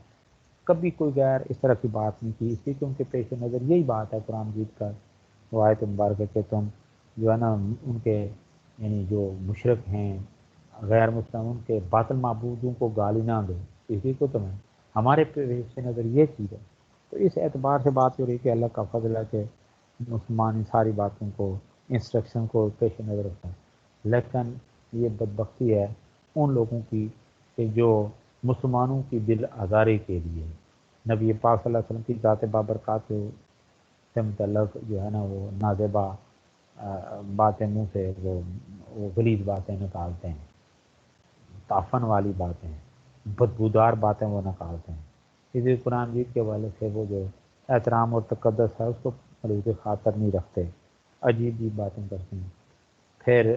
کبھی کوئی غیر اس طرح کی بات نہیں کی, اسی لیے ان کے پیش نظر یہی بات ہے قرآن مجید کا وہ آیت مبارکہ کہ تم جو ہے نا ان کے یعنی جو مشرک ہیں غیر مسلم ان کے باطل معبودوں کو گالی نہ دو, اسی کو تمہیں ہمارے پیش نظر یہ چیز ہے. تو اس اعتبار سے بات ہو رہی کہ اللہ کا فضل ہے کہ مسلمان ان ساری باتوں کو انسٹرکشن کو پیش نظر رکھتا ہے. لیکن یہ بدبختی ہے ان لوگوں کی کہ جو مسلمانوں کی دل آزاری کے لیے نبی پاک صلی اللہ علیہ وسلم کی ذات بابرکات سے متعلق جو ہے نا وہ نازیبا باتیں منہ سے وہ غلیظ باتیں نکالتے ہیں, تعفن والی باتیں, بدبودار باتیں وہ نکالتے ہیں. اسی قرآن مجید کے حوالے سے وہ جو احترام اور تقدس ہے اس کو ملوث خاطر نہیں رکھتے, عجیب عجیب باتیں کرتے ہیں. پھر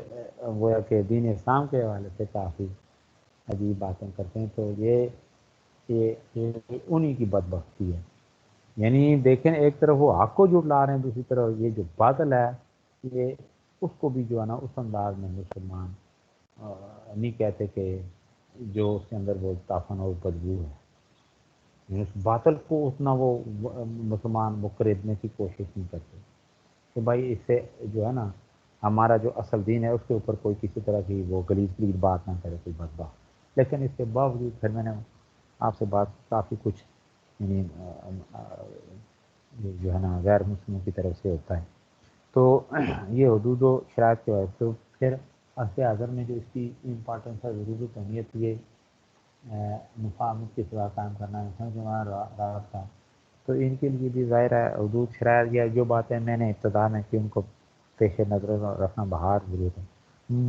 وہ کہ دین اسلام کے حوالے سے کافی عجیب باتیں کرتے ہیں. تو یہ انہی کی بدبختی ہے. یعنی دیکھیں ایک طرف وہ حق کو جھٹلا رہے ہیں, دوسری طرف یہ جو باطل ہے یہ اس کو بھی جو ہے نا اس انداز میں مسلمان نہیں کہتے کہ جو اس کے اندر وہ تعفن اور بدبو ہے. یعنی اس باطل کو اتنا وہ مسلمان مقربنے کی کوشش نہیں کرتے کہ بھائی اس سے جو ہے نا ہمارا جو اصل دین ہے اس کے اوپر کوئی کسی طرح کی وہ غلیظ بات نہ کرے کوئی بدبخت. لیکن اس کے باوجود پھر میں نے آپ سے بات کافی کچھ یعنی جو ہے نا غیر مسلموں کی طرف سے ہوتا ہے. تو یہ حدود و شرائط کے بعد تو پھر عرص اعظم میں جو اس کی امپارٹنس ہے, ضرورت, اہمیت, یہ مفاہمت کی سزا قائم کرنا ہے جو ہمارا راحت تھا. تو ان کے لیے بھی ظاہر ہے حدود شرائط یا جو باتیں میں نے ابتدا میں کی ان کو پیش نظر رکھنا بہار ضرورت ہے.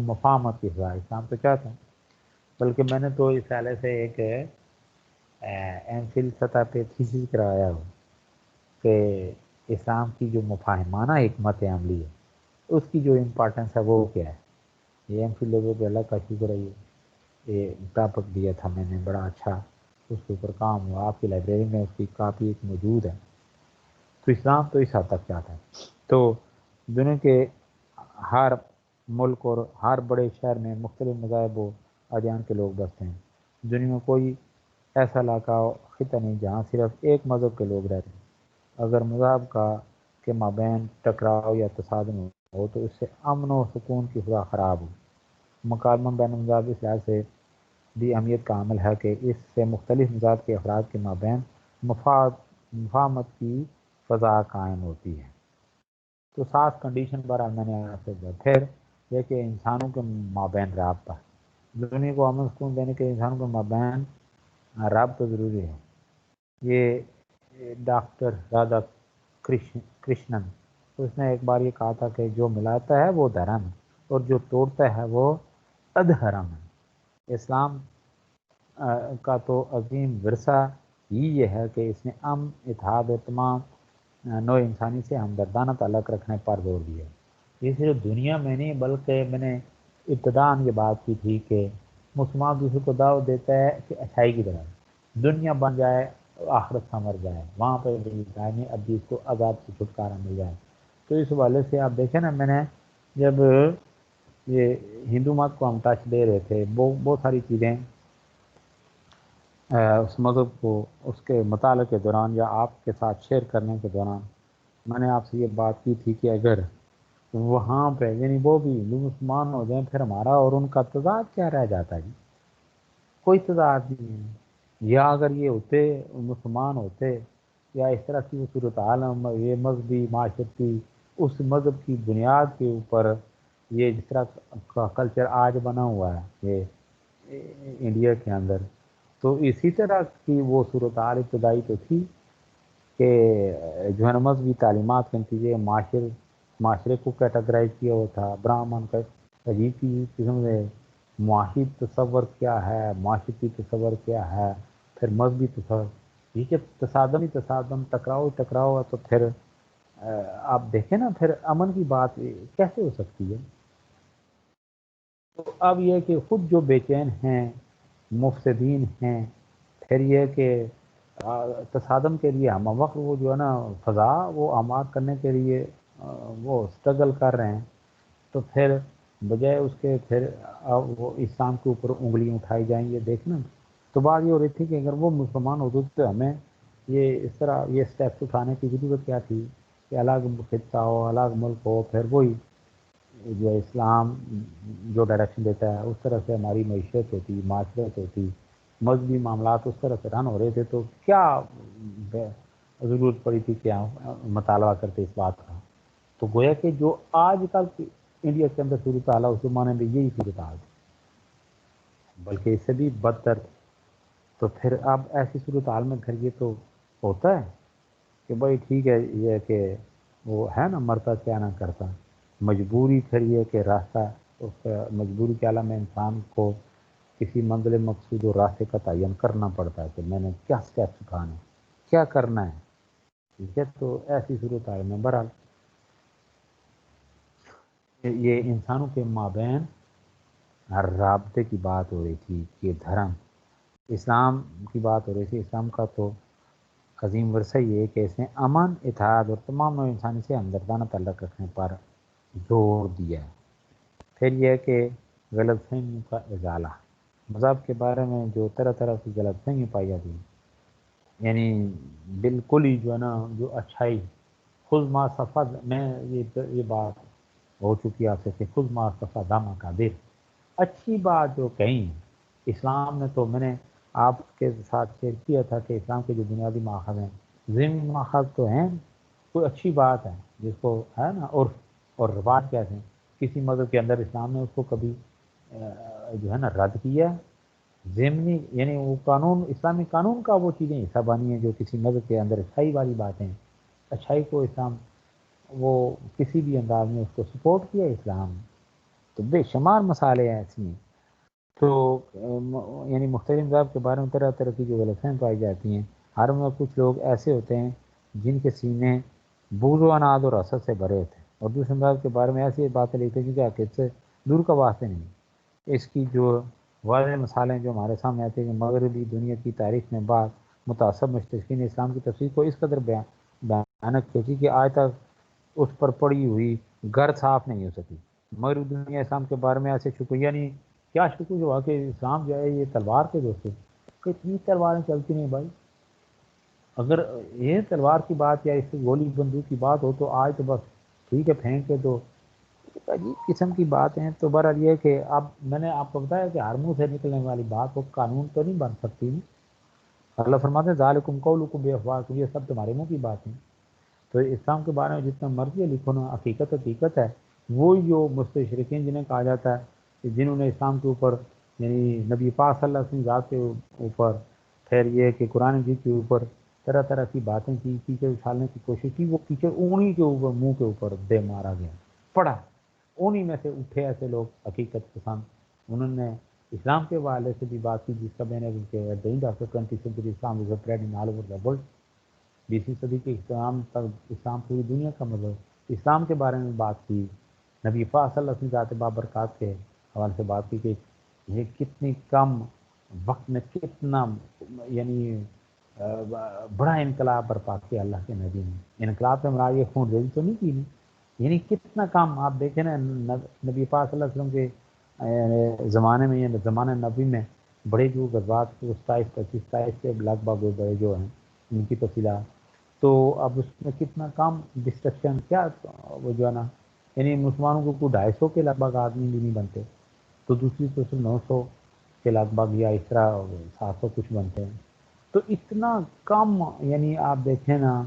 مفاہمت کی سزا اسلام تو چاہتا ہے, بلکہ میں نے تو اس حوالے سے ایک ایم فل سطح پہ تھیسس کرایا ہو کہ اسلام کی جو مفاہمانہ حکمت عملی ہے اس کی جو امپارٹنس ہے وہ کیا ہے. یہ ایم فل لوگوں پہ اللہ کا شکر ہے یہ ٹاپک دیا تھا میں نے, بڑا اچھا اس کے اوپر کام ہوا. آپ کی لائبریری میں اس کی کاپی ایک موجود ہے. تو اسلام تو اس حد تک چاہتا ہے. تو دنیا کے ہر ملک اور ہر بڑے شہر میں مختلف مذاہب و ادیان کے لوگ بستے ہیں. دنیا میں کوئی ایسا علاقہ خطہ نہیں جہاں صرف ایک مذہب کے لوگ رہتے ہیں. اگر مذہب کے مابین ٹکراؤ یا تصادم ہو تو اس سے امن و سکون کی فضا خراب ہو. مکالمہ بین المذاہب اس لحاظ سے بھی اہمیت کا عامل ہے کہ اس سے مختلف مذاہب کے افراد کے مابین مفاہمت کی فضا قائم ہوتی ہے. تو 7 کنڈیشن پر میں نے آپ سے پھر یہ کہ انسانوں کے مابین رابطہ, دنیا کو امن سکون دینے کے انسانوں کے مابین رابطہ ضروری ہے. یہ ڈاکٹر رادھا کرشنن اس نے ایک بار یہ کہا تھا کہ جو ملاتا ہے وہ دھرم ہے اور جو توڑتا ہے وہ ادھرم ہے. اسلام کا تو عظیم ورثہ ہی یہ ہے کہ اس نے اتحاد اور تمام نوع انسانی سے ہمدردانہ تعلق رکھنے پر زور دیا. یہ صرف دنیا میں نہیں بلکہ میں نے ابتداء یہ بات کی تھی کہ مسلمان دوسرے کو دعوت دیتا ہے کہ اچھائی کی طرف دنیا بن جائے, آخرت سنور جائے, وہاں پہ دائمی ابھی اس کو عذاب سے چھٹکارا مل جائے. تو اس حوالے سے آپ دیکھیں نا, میں نے جب یہ ہندو مت کو ہم ٹچ دے رہے تھے بہت ساری چیزیں اس مذہب کو اس کے مطالعے کے دوران یا آپ کے ساتھ شیئر کرنے کے دوران میں نے آپ سے یہ بات کی تھی کہ اگر وہاں پہ یعنی وہ بھی ہندو مسلمان ہو جائیں پھر ہمارا اور ان کا تضاد کیا رہ جاتا ہے جی, کوئی تضاد نہیں ہے. یا اگر یہ ہوتے مسلمان ہوتے یا اس طرح کی وہ صورتحال یہ مذہبی معاشرتی اس مذہب کی بنیاد کے اوپر یہ جس طرح کا کلچر آج بنا ہوا ہے یہ انڈیا کے اندر، تو اسی طرح کی وہ صورتحال ابتدائی تو تھی کہ جو ہے نا مذہبی تعلیمات کے نتیجے معاشرے کو کیٹاگرائز کیا ہوا تھا، برہمن کا عجیب کی قسم سے معاشی تصور کیا ہے، معاشرتی تصور کیا ہے، پھر مذہبی تصور، یہ کہ تصادم ہی تصادم، ٹکراؤ ہے، تو پھر آپ دیکھیں نا پھر امن کی بات کیسے ہو سکتی ہے؟ تو اب یہ کہ خود جو بے چین ہیں، مفسدین ہیں، پھر یہ کہ تصادم کے لیے ہم وقت وہ جو ہے نا فضا وہ آماد کرنے کے لیے وہ اسٹرگل کر رہے ہیں، تو پھر بجائے اس کے پھر وہ اسلام کے اوپر انگلیاں اٹھائی جائیں یہ دیکھنا، تو بات یہ ہو رہی تھی کہ اگر وہ مسلمان ہوتے تو ہمیں یہ اس طرح یہ اسٹیپس اٹھانے کی ضرورت کیا تھی کہ الگ خطہ ہو، الگ ملک ہو، پھر وہی جو اسلام جو ڈائریکشن دیتا ہے اس طرح سے ہماری معیشت ہوتی، معاشرت ہوتی، مذہبی معاملات اس طرح سے رن ہو رہے تھے، تو کیا ضرورت پڑی تھی کہ مطالبہ کرتے اس بات کا؟ تو گویا کہ جو آج کل انڈیا کے اندر صورتحال ہے اس زمانے میں یہی صورتحال تھی، بلکہ اس سے بھی بدتر۔ تو پھر اب ایسی صورتحال میں پھر یہ تو ہوتا ہے کہ بھائی ٹھیک ہے، یہ کہ وہ ہے نا مرتا کیا نہ کرتا، مجبوری پھر یہ کہ راستہ اس مجبوری کے عالم میں انسان کو کسی منزل مقصود و راستے کا تعین کرنا پڑتا ہے کہ میں نے کیا اسٹیپس اٹھانے، کیا کرنا ہے، ٹھیک ہے۔ تو ایسی صورتحال میں بہرحال یہ انسانوں کے مابین رابطے کی بات ہو رہی تھی کہ دھرم اسلام کی بات ہو رہی تھی۔ اسلام کا تو عظیم ورثہ یہ ہے کہ اس نے امن، اتحاد اور تمام نوع انسانی سے ہمدردانہ تعلق رکھنے پر زور دیا ہے۔ پھر یہ کہ غلط فہمیوں کا ازالہ، مذہب کے بارے میں جو طرح طرح کی غلط فہمی پائی جاتی ہے، یعنی بالکل ہی جو ہے نا جو اچھائی خود ما صفد میں یہ بات ہو چکی آپ سے کہ خود ما صفد دامہ کا دیر، اچھی بات جو کہیں اسلام نے تو میں نے آپ کے ساتھ شیئر کیا تھا کہ اسلام کے جو بنیادی ماخذ ہیں، ضمنی ماخذ تو ہیں، کوئی اچھی بات ہے جس کو ہے نا عرف اور رواج کہتے ہیں، کسی مذہب کے اندر اسلام نے اس کو کبھی جو ہے نا رد کیا ہے، ضمنی یعنی وہ قانون، اسلامی قانون کا وہ چیزیں حصہ بانی ہیں جو کسی مذہب کے اندر اچھائی والی باتیں، اچھائی کو اسلام وہ کسی بھی انداز میں اس کو سپورٹ کیا اسلام، تو بے شمار مسائلے ایسی ہیں۔ تو یعنی مختلف مذہب کے بارے میں طرح طرح کی جو غلط فہمیاں پائی جاتی ہیں، ہر میں کچھ لوگ ایسے ہوتے ہیں جن کے سینے بوجھ و اناد اور حسد سے بھرے ہوتے ہیں، اور دوسرے مذہب کے بارے میں ایسی باتیں لکھتے ہیں جن کے عقیدت سے دور کا واسطے نہیں۔ اس کی جو واضح مثالیں جو ہمارے سامنے آتی ہیں کہ مغربی دنیا کی تاریخ میں بعض متعصب مشرقین اسلام کی تفسیر کو اس قدر بھیانک کھینچی کہ آج تک اس پر پڑی ہوئی گھر صاف نہیں ہو سکی۔ مغربی دنیا اسلام کے بارے میں ایسے شکریہ نہیں، کیا شکر جو ہوا کہ اسلام جو ہے یہ تلوار کے دوست، کتنی تلواریں چلتی ہیں بھائی، اگر یہ تلوار کی بات یا اس گولی بندوق کی بات ہو تو آج تو بس ٹھیک ہے پھینک کے دو، عجیب قسم کی بات ہیں۔ تو بہرحال یہ کہ اب میں نے آپ کو بتایا کہ ہر منہ سے نکلنے والی بات وہ قانون تو نہیں بن سکتی، اللہ فرماتے ہیں ذالکم قولکم بافواہکم، یہ سب تمہارے منہ کی بات ہیں۔ تو اسلام کے بارے میں جتنا مرضی لکھو نا، حقیقت حقیقت ہے، وہی جو مستشرقین جنہیں کہا جاتا ہے کہ جنہوں نے اسلام کے اوپر یعنی نبی پاک صلی اللہ علیہ وسلم ذات کے اوپر، پھر یہ کہ قرآن مجید کے اوپر طرح طرح کی باتیں کی، کیچڑ اچھالنے کی کوشش کی، وہ کیچڑ انہی کے اوپر منہ کے اوپر دے مارا گیا، پڑا انہی میں سے اٹھے ایسے لوگ حقیقت پسند، انہوں نے اسلام کے حوالے سے بھی بات کی جس کا میں نے Islam is spreading all over the world, 20ویں صدی کے اسلام تک، اسلام پوری دنیا کا مطلب اسلام کے بارے میں بات کی، نبی پاک صلی اللہ علیہ وسلم ذات بابرکات کے حوالے سے بات کی کہ یہ کتنی کم وقت میں کتنا یعنی بڑا انقلاب برپا کیا اللہ کے نبی نے، انقلاب سے مراد یہ خون ریزی تو نہیں کی نہیں، یعنی کتنا کام آپ دیکھیں نا نبی پاک صلی اللہ علیہ وسلم کے زمانے میں یا زمانہ نبی میں بڑے جو غزوات 27 کے لگ بھگ بڑے جو ہیں ان کی تفصیلات، تو اب اس میں کتنا کام ڈسٹرکشن کیا وہ جو ہے نا، یعنی مسلمانوں کو کوئی 250 کے لگ بھگ آدمی بھی نہیں بنتے، تو دوسری طرف 900 کے لگ بھگ یا اس طرح 700 کچھ بنتے ہیں، تو اتنا کم، یعنی آپ دیکھیں نا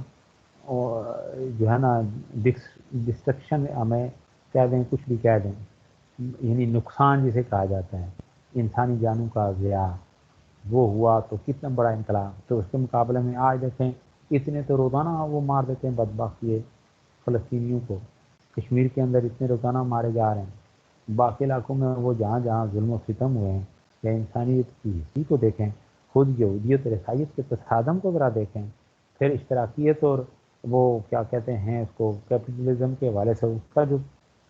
جو ہے نا ڈسٹرکشن ہمیں کہہ دیں، کچھ بھی کہہ دیں، یعنی نقصان جسے کہا جاتا ہے، انسانی جانوں کا ضیاع، وہ ہوا تو کتنا بڑا انقلاب. تو اس کے مقابلے میں آج دیکھیں اتنے تو روزانہ وہ مار دیتے ہیں بدبخت یہ فلسطینیوں کو. کشمیر کے اندر اتنے روزانہ مارے جا رہے ہیں. باقی علاقوں میں وہ جہاں جہاں ظلم و ستم ہوئے ہیں یا انسانیت کی ہستی کو دیکھیں، خود یہودیت اور عیسائیت کے تصادم کو ذرا دیکھیں، پھر اشتراکیت اور وہ کیا کہتے ہیں اس کو کیپٹلزم کے حوالے سے اس کا جو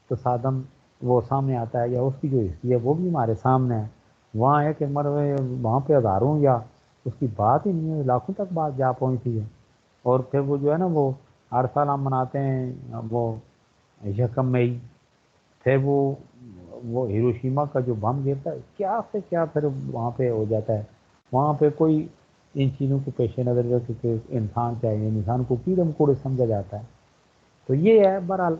تصادم وہ سامنے آتا ہے، یا اس کی جو ہسٹری ہے وہ بھی ہمارے سامنے ہے. وہاں ہے کہ وہاں پہ ہزاروں یا اس کی بات ہی نہیں ہے، لاکھوں تک بات جا پہنچتی ہے. اور پھر وہ جو ہے نا وہ ہر سال ہم مناتے ہیں وہ یکم مئی. پھر وہ ہیروشیما کا جو بم گرتا ہے، کیا سے کیا پھر وہاں پہ ہو جاتا ہے. وہاں پہ کوئی ان چیزوں کو پیش نظر رکھ کے انسان چاہیے، انسان کو کیڑے مکوڑے سمجھا جاتا ہے. تو یہ ہے بہرحال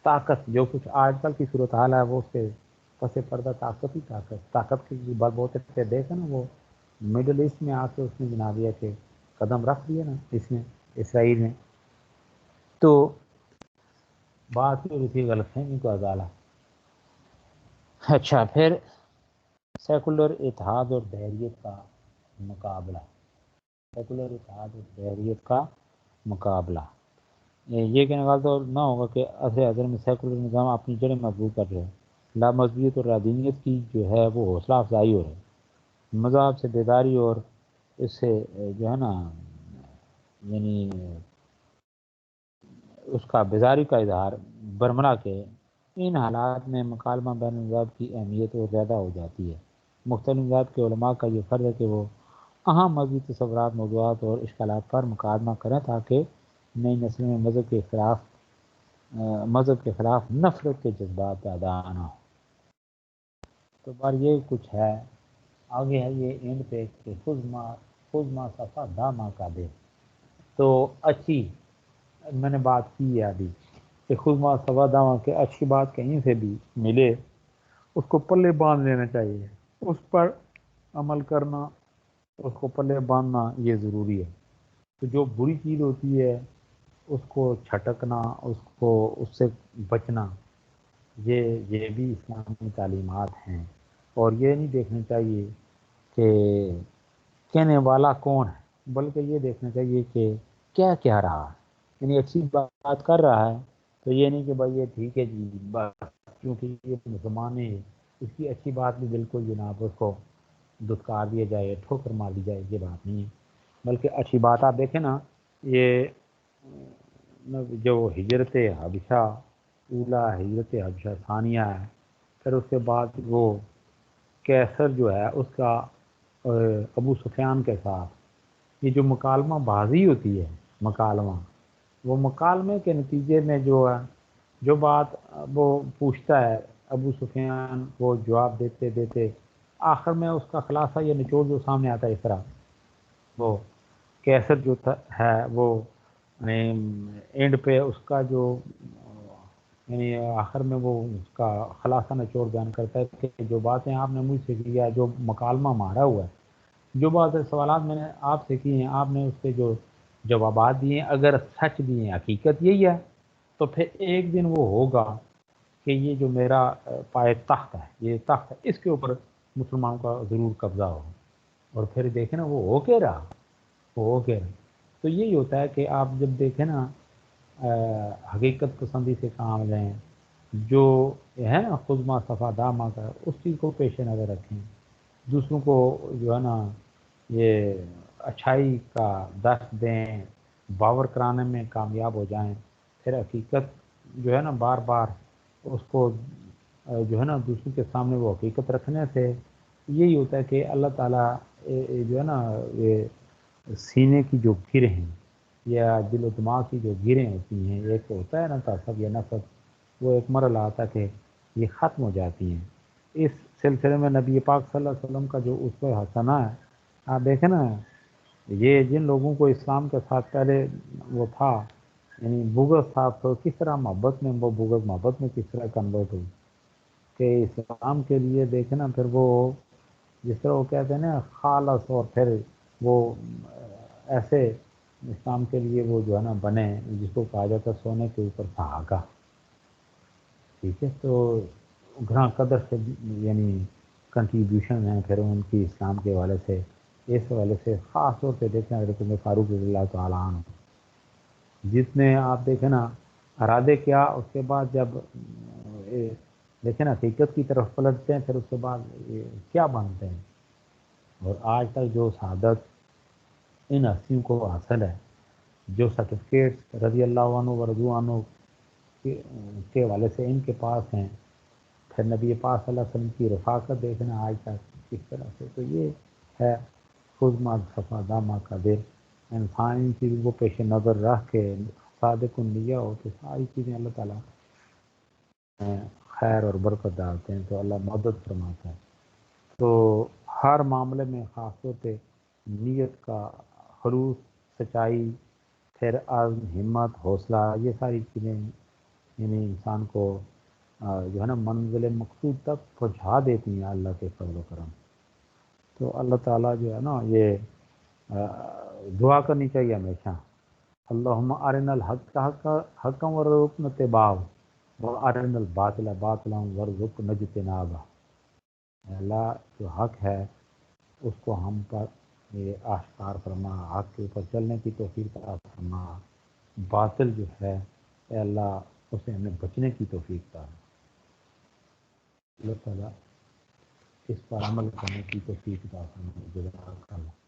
طاقت، جو کچھ آج کل کی صورتحال ہے وہ اس کے پس پردہ طاقت ہی طاقت کی بات بہت اچھے دیکھا نا. وہ مڈل ایسٹ میں آ کے اس نے بنا دیا کہ قدم رکھ دیا نا اس نے اسرائیل نے. تو بات ہی رہی غلط فہمی کو ازالہ. اچھا، پھر سیکولر اتحاد اور بحریت کا مقابلہ. سیکولر اتحاد اور بحریت کا مقابلہ یہ کہنے کا تو نہ ہوگا کہ عصر حاضر میں سیکولر نظام اپنی جڑیں مضبوط کر رہے ہیں، لامذہبیت اور رادینیت کی جو ہے وہ حوصلہ افزائی ہو رہی ہے، مذہب سے بیداری اور اس سے جو ہے نا یعنی اس کا بیزاری کا اظہار برملا کے. ان حالات میں مکالمہ بین المذاہب کی اہمیت اور زیادہ ہو جاتی ہے. مختلف مذاہب کے علماء کا یہ فرض ہے کہ وہ اہم مذہبی تصورات، موضوعات اور اشکالات پر مکالمہ کریں تاکہ نئی نسل میں مذہب کے خلاف نفرت کے جذبات پیدا نہ ہو. تو بار یہ کچھ ہے. آگے ہے یہ اینڈ پہ کہ خود ما صفا دا ما کا دے. تو اچھی میں نے بات کی ہے ابھی کہ خود ما صفا دا ما کہ اچھی بات کہیں سے بھی ملے اس کو پلے باندھ لینا چاہیے، اس پر عمل کرنا، اس کو پلے باندھنا یہ ضروری ہے. تو جو بری چیز ہوتی ہے اس کو چھٹکنا، اس سے بچنا، یہ بھی اسلامی تعلیمات ہیں. اور یہ نہیں دیکھنا چاہیے کہ کہنے والا کون ہے، بلکہ یہ دیکھنا چاہیے کہ کیا کہہ رہا ہے. یعنی اچھی بات کر رہا ہے تو یہ نہیں کہ بھائی یہ ٹھیک ہے جی بس کیونکہ یہ مسلمان ہے اس کی اچھی بات بھی بالکل جناب اس کو دھتکار دیا جائے، ٹھوکر مار دی جائے، یہ بات نہیں ہے. بلکہ اچھی بات آپ دیکھیں نا، یہ جو ہجرت حبشہ اولا، ہجرت حبشہ ثانیہ ہے، پھر اس کے بعد وہ کیسر جو ہے اس کا ابو سفیان کے ساتھ یہ جو مکالمہ بازی ہوتی ہے، وہ مکالمے کے نتیجے میں جو ہے جو بات وہ پوچھتا ہے ابو سفیان وہ جواب دیتے دیتے آخر میں اس کا خلاصہ یہ نچوڑ جو سامنے آتا ہے اس طرح. وہ کیسر جو ہے وہ اینڈ پہ اس کا جو یعنی آخر میں وہ اس کا خلاصہ نچوڑ بیان کرتا ہے کہ جو باتیں آپ نے مجھ سے کی ہے، جو مکالمہ مارا ہوا ہے، جو بات سوالات میں نے آپ سے کی ہیں، آپ نے اس کے جو جوابات دیے ہیں، اگر سچ بھی ہیں، حقیقت یہی ہے، تو پھر ایک دن وہ ہوگا کہ یہ جو میرا پائے تخت ہے، یہ تخت ہے، اس کے اوپر مسلمانوں کا ضرور قبضہ ہو. اور پھر دیکھیں نا وہ ہو کے رہا، وہ ہو کے رہا. تو یہی ہوتا ہے کہ آپ جب دیکھیں نا حقیقت پسندی سے کام لیں، جو ہے نا خود ما صفا دامہ کا اس چیز کو پیش نظر رکھیں، دوسروں کو جو ہے نا یہ اچھائی کا درس دیں، باور کرانے میں کامیاب ہو جائیں. پھر حقیقت جو ہے نا بار بار اس کو جو ہے نا دوسروں کے سامنے وہ حقیقت رکھنے سے یہی ہوتا ہے کہ اللہ تعالیٰ جو ہے نا یہ سینے کی جو گریں ہیں یا دل و دماغ کی جو گریں ہوتی ہیں، ایک ہوتا ہے نا تعصب یا نفرت، وہ ایک مرحلہ آتا کہ یہ ختم ہو جاتی ہیں. اس سلسلے میں نبی پاک صلی اللہ علیہ وسلم کا جو اسوہ حسنہ ہے، آپ دیکھیں نا یہ جن لوگوں کو اسلام کے ساتھ پہلے وہ تھا یعنی بغض تھا، تو کس طرح محبت میں وہ بغض محبت میں کس طرح کنورٹ ہوئی کہ اسلام کے لیے دیکھیں نا. پھر وہ جس طرح وہ کہتے ہیں نا خالص، اور پھر وہ ایسے اسلام کے لیے وہ جو ہے نا بنے، جس کو کہا جاتا ہے سونے کے اوپر سہاگا، ٹھیک ہے، تو گھراں قدر سے یعنی کنٹریبیوشن ہیں پھر ان کی اسلام کے حوالے سے، اس حوالے سے خاص طور پہ دیکھیں حضرت عمر فاروق رضی اللہ تعالیٰ عنہ، جتنے آپ دیکھیں نا ارادے کیا، اس کے بعد جب دیکھیں نا حقیقت کی طرف پلٹتے ہیں، پھر اس کے بعد کیا بنتے ہیں، اور آج تک جو سعادت ان ہستیوں کو حاصل ہے، جو سرٹیفکیٹ رضی اللہ عنہ و رضو عنہ کے حوالے سے ان کے پاس ہیں، پھر نبی پاک صلی اللہ علیہ وسلم کی رفاقت دیکھنا آج تک کس طرح سے، تو یہ ہے خود ما صفا دامہ کا دل، انسان ان چیزوں کو پیش نظر رکھ کے صادق النیہ ہو تو ساری چیزیں اللہ تعالیٰ خیر اور برکت ڈالتے ہیں، تو اللہ مدد فرماتا ہے۔ تو ہر معاملے میں خاص طور پہ نیت کا خلوص، سچائی، پھر عزم، ہمت، حوصلہ، یہ ساری چیزیں یعنی انسان کو جو ہے نا منزل مقصود تک پہنچا دیتی ہیں اللہ کے فضل و کرم۔ تو اللہ تعالیٰ جو ہے نا یہ دعا کرنی چاہیے ہمیشہ، اللہم ارنا الحق حقا وارزقنا اتباعہ وارنا الباطل باطلا وارزقنا اجتنابہ۔ اللہ جو حق ہے اس کو ہم پر یہ آشکار فرما، حق کے اوپر چلنے کی توفیق عطا فرما، باطل جو ہے اے اللہ اسے ہمیں بچنے کی توفیق عطا۔ اللہ تعالیٰ اس پر عمل کرنے کی توفیق عطا فرما۔ جزاک اللہ۔